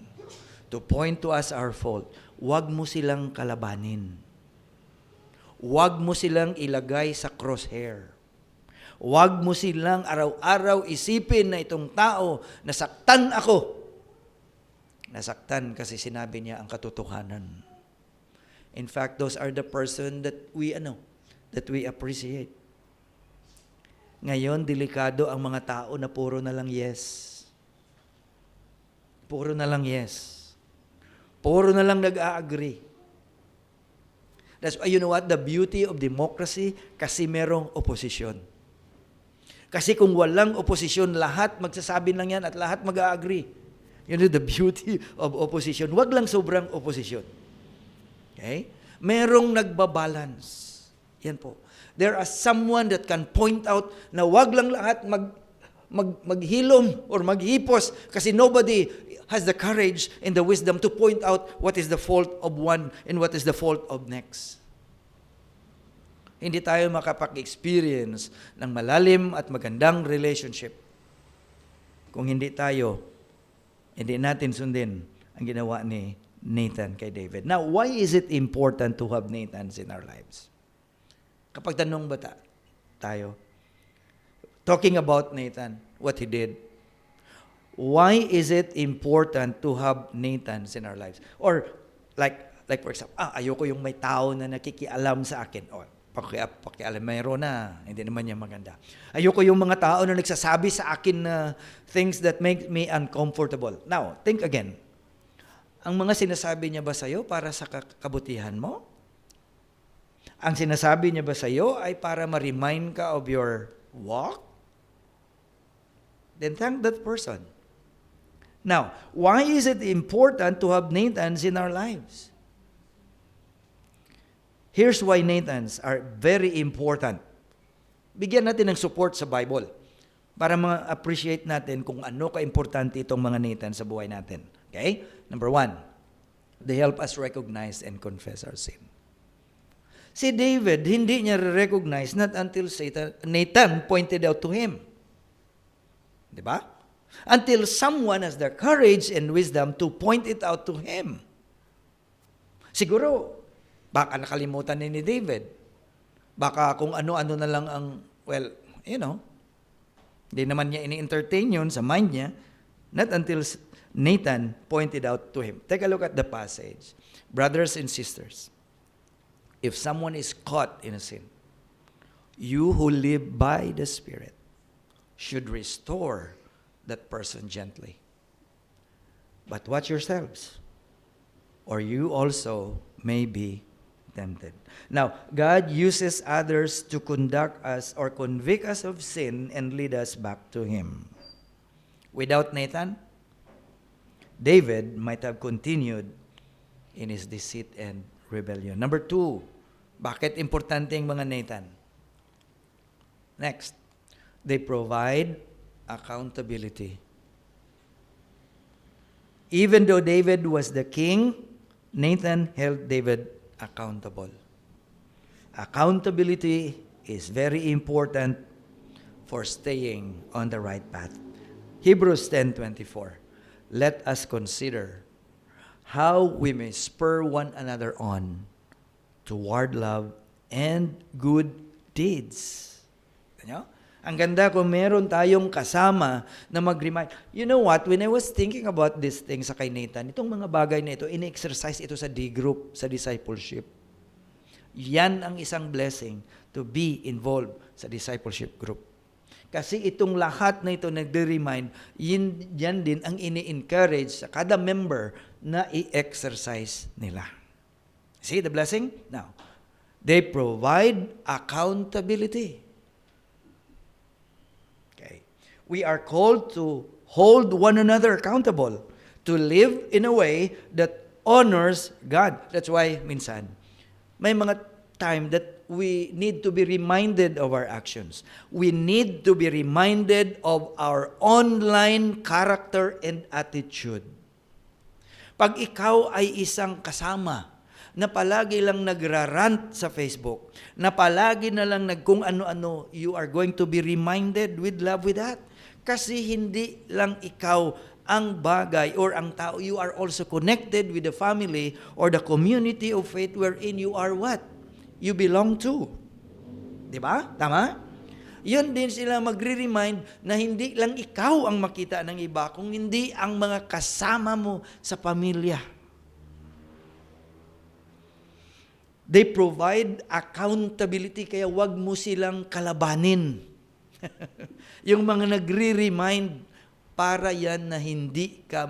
To point to us our fault. Huwag mo silang kalabanin. Huwag mo silang ilagay sa crosshair. Huwag mo silang araw-araw isipin na itong tao, nasaktan ako. Nasaktan kasi sinabi niya ang katotohanan. In fact, those are the person that we appreciate. Ngayon, delikado ang mga tao na puro na lang yes. Puro na lang yes. Puro na lang nag-a-agree. That's why, you know what? The beauty of democracy, kasi merong opposition. Kasi kung walang oposisyon, lahat magsasabi lang yan at lahat mag-a-agree. You know the beauty of opposition. Wag lang sobrang opposition. Okay? Merong nagbabalance. Yan po. There are someone that can point out na wag lang lahat maghilom or maghipos kasi nobody has the courage and the wisdom to point out what is the fault of one and what is the fault of next. Hindi tayo makapag-experience ng malalim at magandang relationship kung hindi natin sundin ang ginawa ni Nathan kay David. Now, why is it important to have Nathans in our lives? Kapag tanong ba tayo, talking about Nathan, what he did, why is it important to have Nathans in our lives? Or, like for example, ayoko yung may tao na nakikialam sa akin. O, pakialam, mayroon na. Hindi naman niya maganda. Ayoko yung mga tao na nagsasabi sa akin na things that make me uncomfortable. Now, think again. Ang mga sinasabi niya ba sa'yo para sa kabutihan mo? Ang sinasabi niya ba sa'yo ay para ma-remind ka of your walk? Then thank that person. Now, why is it important to have Nathans in our lives? Here's why Nathans are very important. Bigyan natin ng support sa Bible para ma-appreciate natin kung ano ka-importante itong mga Nathans sa buhay natin. Okay? Number 1, they help us recognize and confess our sin. Si David, hindi niya recognize not until Nathan pointed out to him. Diba? Until someone has the courage and wisdom to point it out to him. Siguro, baka nakalimutan ni David. Baka kung ano-ano na lang ang, hindi naman niya ini-entertain yun sa mind niya, not until Nathan pointed out to him. Take a look at the passage. Brothers and sisters, if someone is caught in a sin, you who live by the Spirit should restore that person gently. But watch yourselves, or you also may be tempted. Now, God uses others to conduct us or convict us of sin and lead us back to Him. Without Nathan, David might have continued in his deceit and rebellion. Number 2, bakit importante ang mga Nathan? Next, they provide accountability. Even though David was the king, Nathan held David accountable. Accountability is very important for staying on the right path. Hebrews 10:24. Let us consider how we may spur one another on toward love and good deeds. Ano? Ang ganda kung meron tayong kasama na mag-remind. You know what? When I was thinking about this thing sa kay Nathan, itong mga bagay na ito, in-exercise ito sa D-group, sa discipleship. Yan ang isang blessing to be involved sa discipleship group. Kasi itong lahat na ito nagde-remind, yan din ang ini-encourage sa kada member na i-exercise nila. See the blessing? Now, they provide accountability. Okay. We are called to hold one another accountable, to live in a way that honors God. That's why, minsan, may mga time that we need to be reminded of our actions. We need to be reminded of our online character and attitude. Pag ikaw ay isang kasama na palagi lang nagrarant sa Facebook, na palagi na lang kung ano-ano, you are going to be reminded with love with that. Kasi hindi lang ikaw ang bagay or ang tao, you are also connected with the family or the community of faith wherein you are what? You belong to. Di ba? Tama? Yun din sila magre-remind na hindi lang ikaw ang makita ng iba, kung hindi ang mga kasama mo sa pamilya. They provide accountability, kaya wag mo silang kalabanin. Yung mga nagre-remind, para yan na hindi ka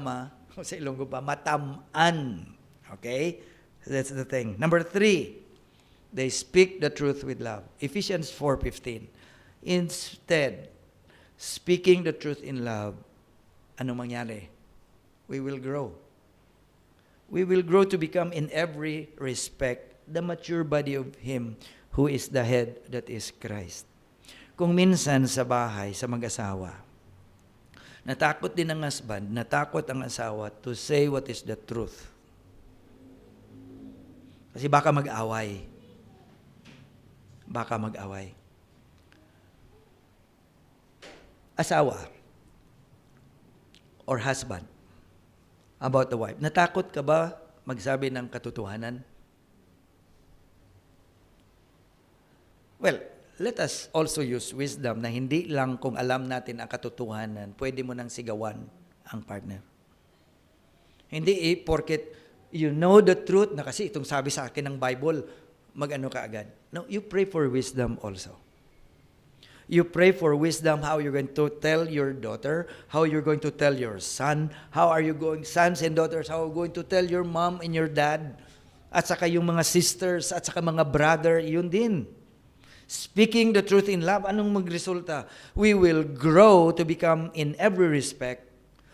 sa Ilonggo pa, matamaan. Okay? That's the thing. Number 3, they speak the truth with love. Ephesians 4:15. Instead, speaking the truth in love, ano mangyari? We will grow. We will grow to become in every respect the mature body of Him who is the head, that is Christ. Kung minsan sa bahay, sa mag-asawa, natakot din ang husband, natakot ang asawa to say what is the truth. Kasi baka mag-away. Baka mag-away. Asawa or husband about the wife. Natakot ka ba magsabi ng katotohanan? Well, let us also use wisdom na hindi lang kung alam natin ang katotohanan, pwede mo nang sigawan ang partner. Hindi porket you know the truth na kasi itong sabi sa akin ng Bible, mag-ano ka agad. No, you pray for wisdom also. You pray for wisdom how you're going to tell your daughter, how you're going to tell your son, how are you going, sons and daughters, how are you going to tell your mom and your dad, at saka yung mga sisters, at saka mga brother, yun din. Speaking the truth in love, anong magresulta? We will grow to become in every respect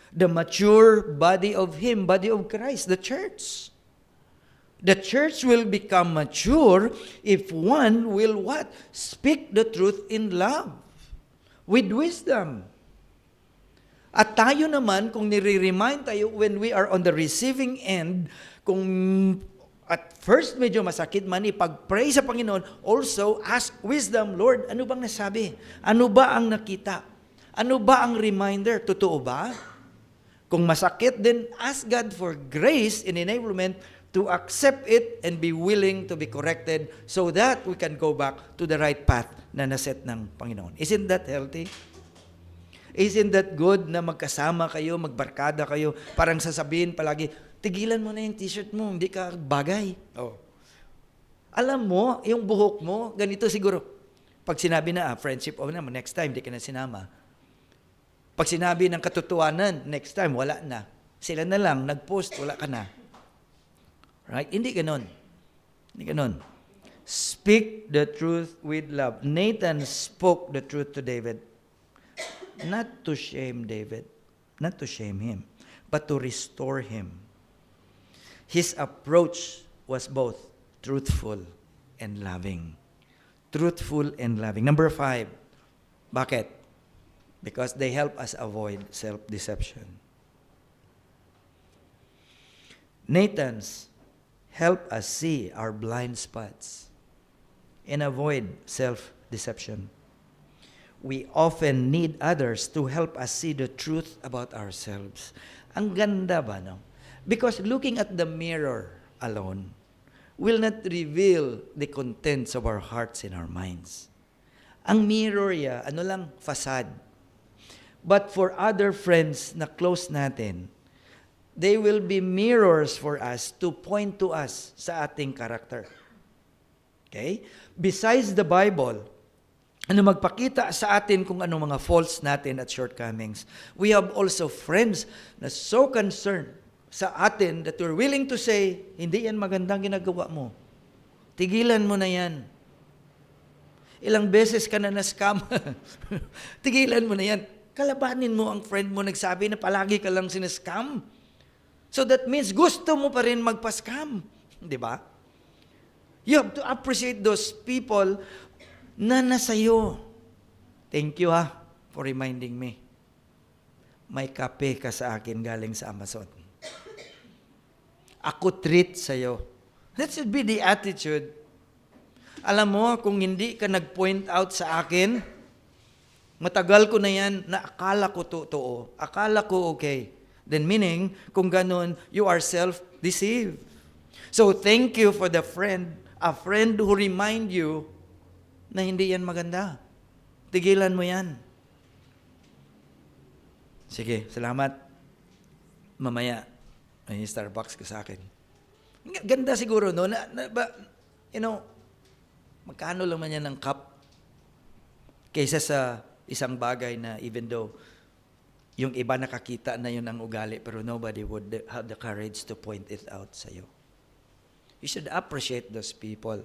the mature body of Him, body of Christ, the church. The church will become mature if one will what? Speak the truth in love, with wisdom. At tayo naman, kung nire-remind tayo when we are on the receiving end, kung at first medyo masakit man, ipag-pray sa Panginoon, also ask wisdom, Lord, ano bang nasabi? Ano ba ang nakita? Ano ba ang reminder? Totoo ba? Kung masakit, then ask God for grace and enablement to accept it and be willing to be corrected so that we can go back to the right path na naset ng Panginoon. Isn't that healthy? Isn't that good na magkasama kayo, magbarkada kayo, parang sasabihin palagi, tigilan mo na yung t-shirt mo, hindi ka bagay. Oh. Alam mo, yung buhok mo, ganito siguro. Pag sinabi na, friendship, naman, next time, hindi ka na sinama. Pag sinabi ng katotohanan, next time, wala na. Sila na lang, nag-post, wala ka na. Right? Hindi ganon. Hindi ganon. Speak the truth with love. Nathan spoke the truth to David. Not to shame David. Not to shame him. But to restore him. His approach was both truthful and loving. Truthful and loving. Number 5. Bakit? Because they help us avoid self-deception. Nathan's help us see our blind spots and avoid self-deception. We often need others to help us see the truth about ourselves. Ang ganda ba, no? Because looking at the mirror alone will not reveal the contents of our hearts and our minds. Ang mirror ano lang, facade. But for other friends na close natin, they will be mirrors for us to point to us sa ating character. Okay? Besides the Bible, magpakita sa atin kung ano mga faults natin at shortcomings. We have also friends na so concerned sa atin that we're willing to say, hindi yan magandang ginagawa mo. Tigilan mo na yan. Ilang beses ka na na-scam. Tigilan mo na yan. Kalabanin mo ang friend mo nagsabi na palagi ka lang siniscam. So that means gusto mo pa rin magpa-scam. Di ba? You have to appreciate those people na nasa'yo. Thank you for reminding me. May kape ka sa akin galing sa Amazon. Ako treat sa'yo. That should be the attitude. Alam mo, kung hindi ka nag-point out sa akin, matagal ko na yan na akala ko totoo. Akala ko okay. Then meaning, kung ganun, you are self-deceived. So thank you for a friend who remind you na hindi yan maganda. Tigilan mo yan. Sige, salamat. Mamaya, may Starbucks ka sa akin. Ganda siguro, no? Magkano lang man yan ng cup kaysa sa isang bagay na even though yung iba nakakita na yun ang ugali, pero nobody would have the courage to point it out sa iyo. You should appreciate those people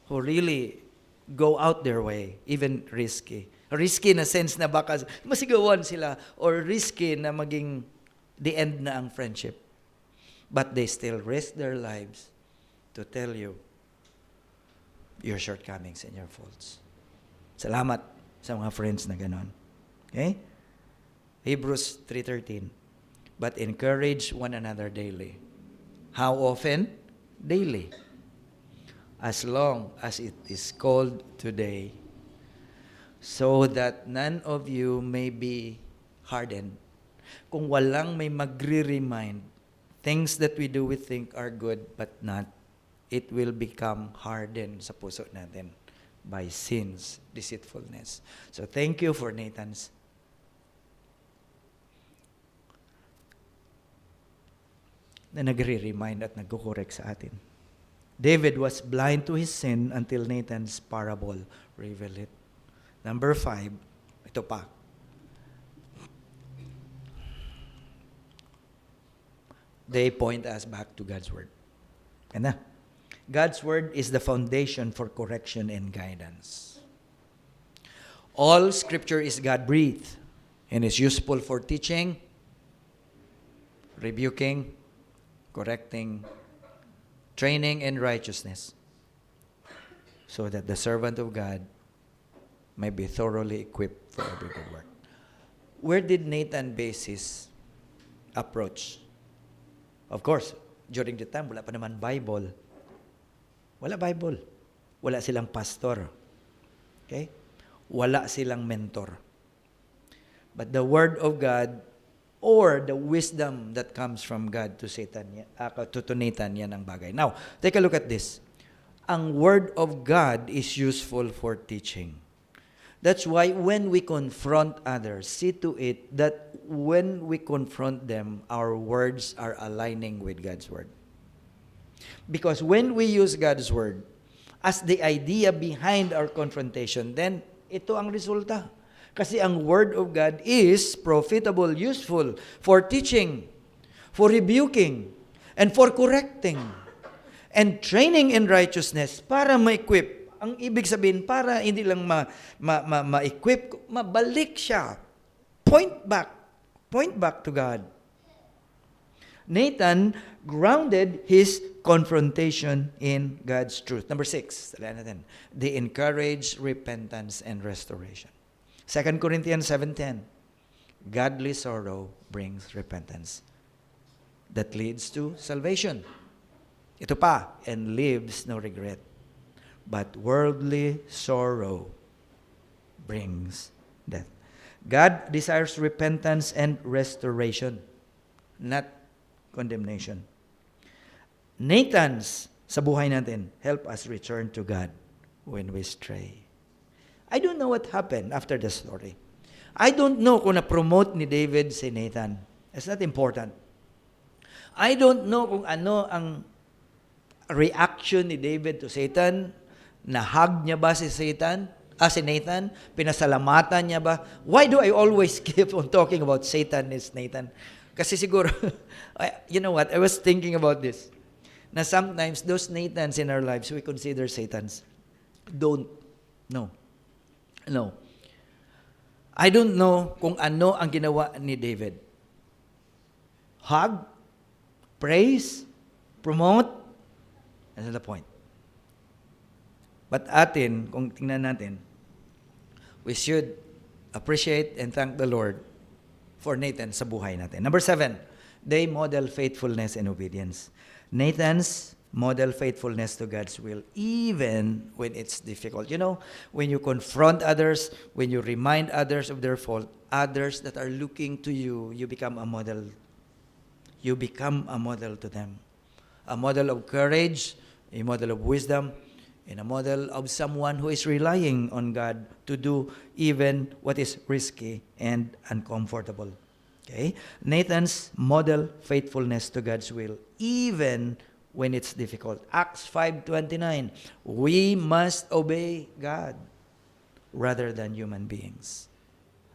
who really go out their way, even risky. Risky na sense na baka masigawan sila, or risky na maging the end na ang friendship. But they still risk their lives to tell you your shortcomings and your faults. Salamat sa mga friends na ganon. Okay? Hebrews 3:13. But encourage one another daily. How often? Daily. As long as it is called today, so that none of you may be hardened. Kung walang may magre-remind things that we do we think are good but not, it will become hardened sa puso natin by sins, deceitfulness. So thank you for Nathan's na nagre-remind at nagko-correct sa atin. David was blind to his sin until Nathan's parable revealed it. Number 5, ito pa. They point us back to God's Word. Yan na. God's Word is the foundation for correction and guidance. All Scripture is God-breathed and is useful for teaching, rebuking, correcting, training in righteousness, so that the servant of God may be thoroughly equipped for every good work. Where did Nathan base his approach? Of course, during the time, wala pa naman Bible. Wala Bible. Wala silang pastor. Okay? Wala silang mentor. But the Word of God or the wisdom that comes from God to Nathan, yan ang bagay. Now, take a look at this. Ang Word of God is useful for teaching. That's why when we confront others, see to it that when we confront them, our words are aligning with God's Word. Because when we use God's Word as the idea behind our confrontation, then ito ang resulta. Kasi ang Word of God is profitable, useful for teaching, for rebuking, and for correcting, and training in righteousness para ma-equip. Ang ibig sabihin, para hindi lang ma-equip, mabalik siya. Point back to God. Nathan grounded his confrontation in God's truth. Number 6, tala natin. They encourage repentance and restoration. 2 Corinthians 7:10, godly sorrow brings repentance that leads to salvation. Ito pa, and leaves no regret. But worldly sorrow brings death. God desires repentance and restoration, not condemnation. Nathan's sa buhay natin, help us return to God when we stray. I don't know what happened after the story. I don't know kung na-promote ni David si Nathan. It's not important. I don't know kung ano ang reaction ni David to Satan. Nahag niya ba si Nathan? Pinasalamatan niya ba? Why do I always keep on talking about Satan is Nathan? Kasi siguro, you know what, I was thinking about this. Na sometimes those Nathans in our lives, we consider Satans. No. I don't know kung ano ang ginawa ni David. Hug, praise, promote, that's the point. But atin, kung tingnan natin, we should appreciate and thank the Lord for Nathan sa buhay natin. Number 7, they model faithfulness and obedience. Nathan's model faithfulness to God's will, even when it's difficult. You know, when you confront others, when you remind others of their fault, others that are looking to you, you become a model. You become a model to them. A model of courage, a model of wisdom, and a model of someone who is relying on God to do even what is risky and uncomfortable. Okay? Nathan's model faithfulness to God's will, even when it's difficult. Acts 5:29, we must obey God rather than human beings.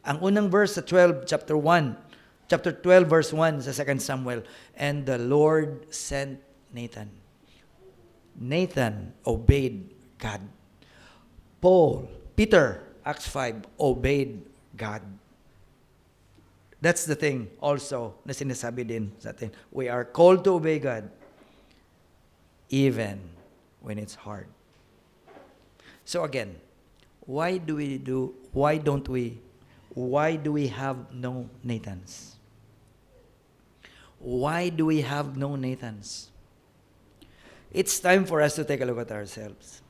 Ang unang verse sa chapter 12 verse 1 sa 2 Samuel, and the Lord sent Nathan. Nathan obeyed God. Peter, Acts 5, obeyed God. That's the thing also na sinasabi din sa atin. We are called to obey God even when it's hard. So again, why do we have no Nathans? Why do we have no Nathans? It's time for us to take a look at ourselves.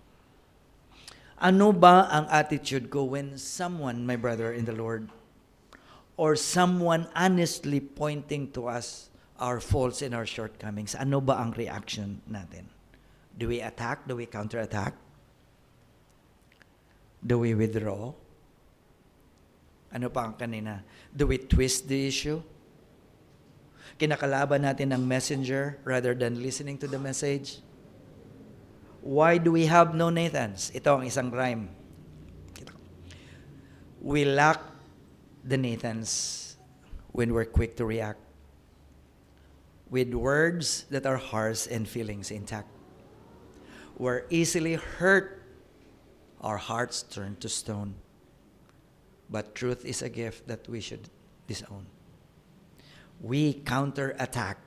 Ano ba ang attitude ko when someone, my brother in the Lord, or someone honestly pointing to us our faults and our shortcomings, ano ba ang reaction natin? Do we attack? Do we counterattack? Do we withdraw? Ano pa ang kanina? Do we twist the issue? Kinakalaban natin ang messenger rather than listening to the message? Why do we have no Nathans? Ito ang isang rhyme. We lack the Nathans when we're quick to react with words that are harsh and feelings intact. We're easily hurt. Our hearts turn to stone. But truth is a gift that we should disown. We counterattack.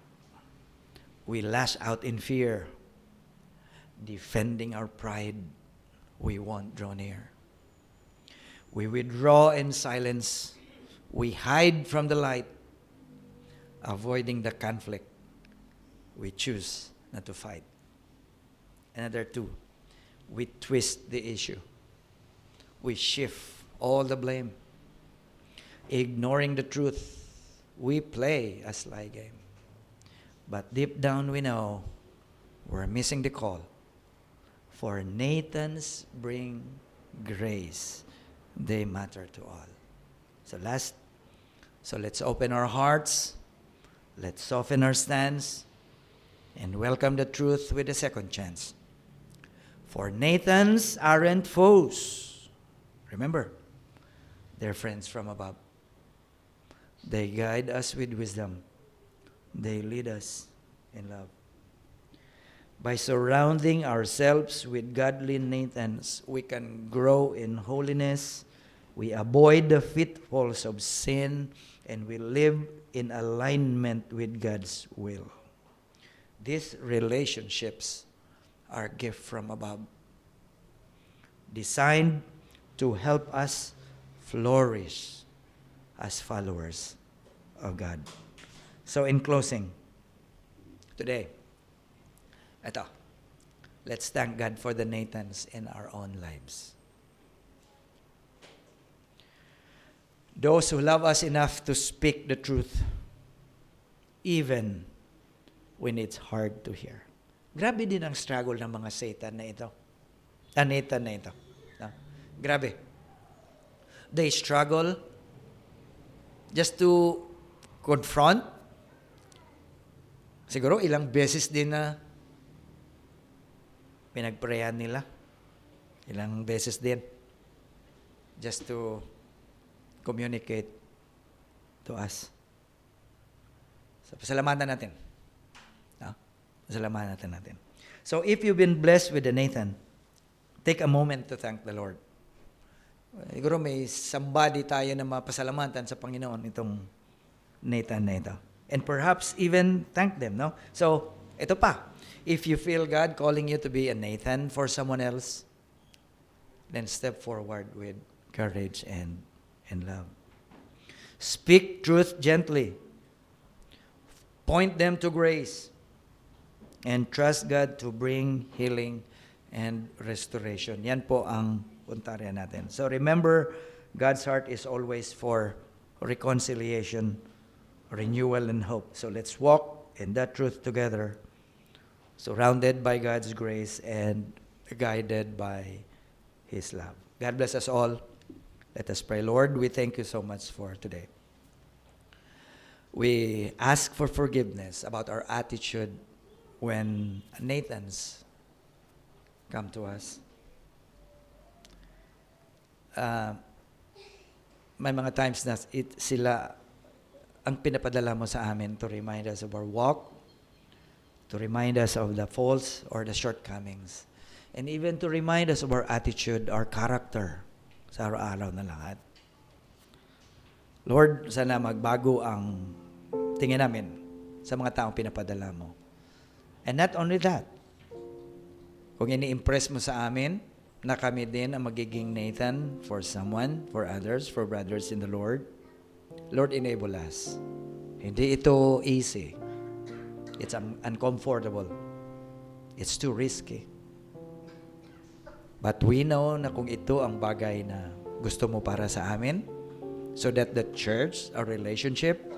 We lash out in fear. Defending our pride, we won't draw near. We withdraw in silence. We hide from the light. Avoiding the conflict, we choose not to fight. Another two, we twist the issue. We shift all the blame. Ignoring the truth, we play a sly game. But deep down we know we're missing the call. For Nathans bring grace. They matter to all. So let's open our hearts. Let's soften our stance and welcome the truth with a second chance. For Nathans aren't foes. Remember, they're friends from above. They guide us with wisdom. They lead us in love. By surrounding ourselves with godly Nathans, we can grow in holiness. We avoid the pitfalls of sin, and we live in alignment with God's will. These relationships are a gift from above, designed to help us flourish as followers of God. So in closing, today, let's thank God for the Nathans in our own lives. Those who love us enough to speak the truth, even when it's hard to hear. Grabe din ang struggle ng mga Satan na ito. Nathan na ito. No? Grabe. They struggle just to confront. Siguro ilang beses din na pinagprayan nila. Ilang beses din. Just to communicate to us. So, pasalamatan natin. No? Pasalamatan natin. So, if you've been blessed with the Nathan, take a moment to thank the Lord. Siguro may somebody tayo na mapasalamatan sa Panginoon itong Nathan na ito. And perhaps even thank them, no? So, ito pa. If you feel God calling you to be a Nathan for someone else, then step forward with courage and love. Speak truth gently. Point them to grace. And trust God to bring healing and restoration. Yan po ang puntarya natin. So remember, God's heart is always for reconciliation, renewal, and hope. So let's walk in that truth together, surrounded by God's grace and guided by His love. God bless us all. Let us pray. Lord, we thank you so much for today. We ask for forgiveness about our attitude when Nathans come to us. May mga times na sila ang pinapadala mo sa amin to remind us of our walk, to remind us of the faults or the shortcomings, and even to remind us of our attitude, our character sa araw-araw na lahat. Lord, sana magbago ang tingin namin sa mga taong pinapadala mo. And not only that, kung ini-impress mo sa amin na kami din ang magiging Nathan for someone, for others, for brothers in the Lord, Lord, enable us. Hindi ito easy. It's uncomfortable. It's too risky. But we know na kung ito ang bagay na gusto mo para sa amin, so that the church, our relationship,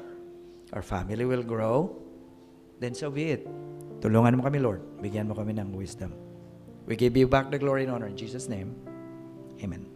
our family will grow, then so be it. Tulungan mo kami, Lord. Bigyan mo kami ng wisdom. We give you back the glory and honor in Jesus' name. Amen.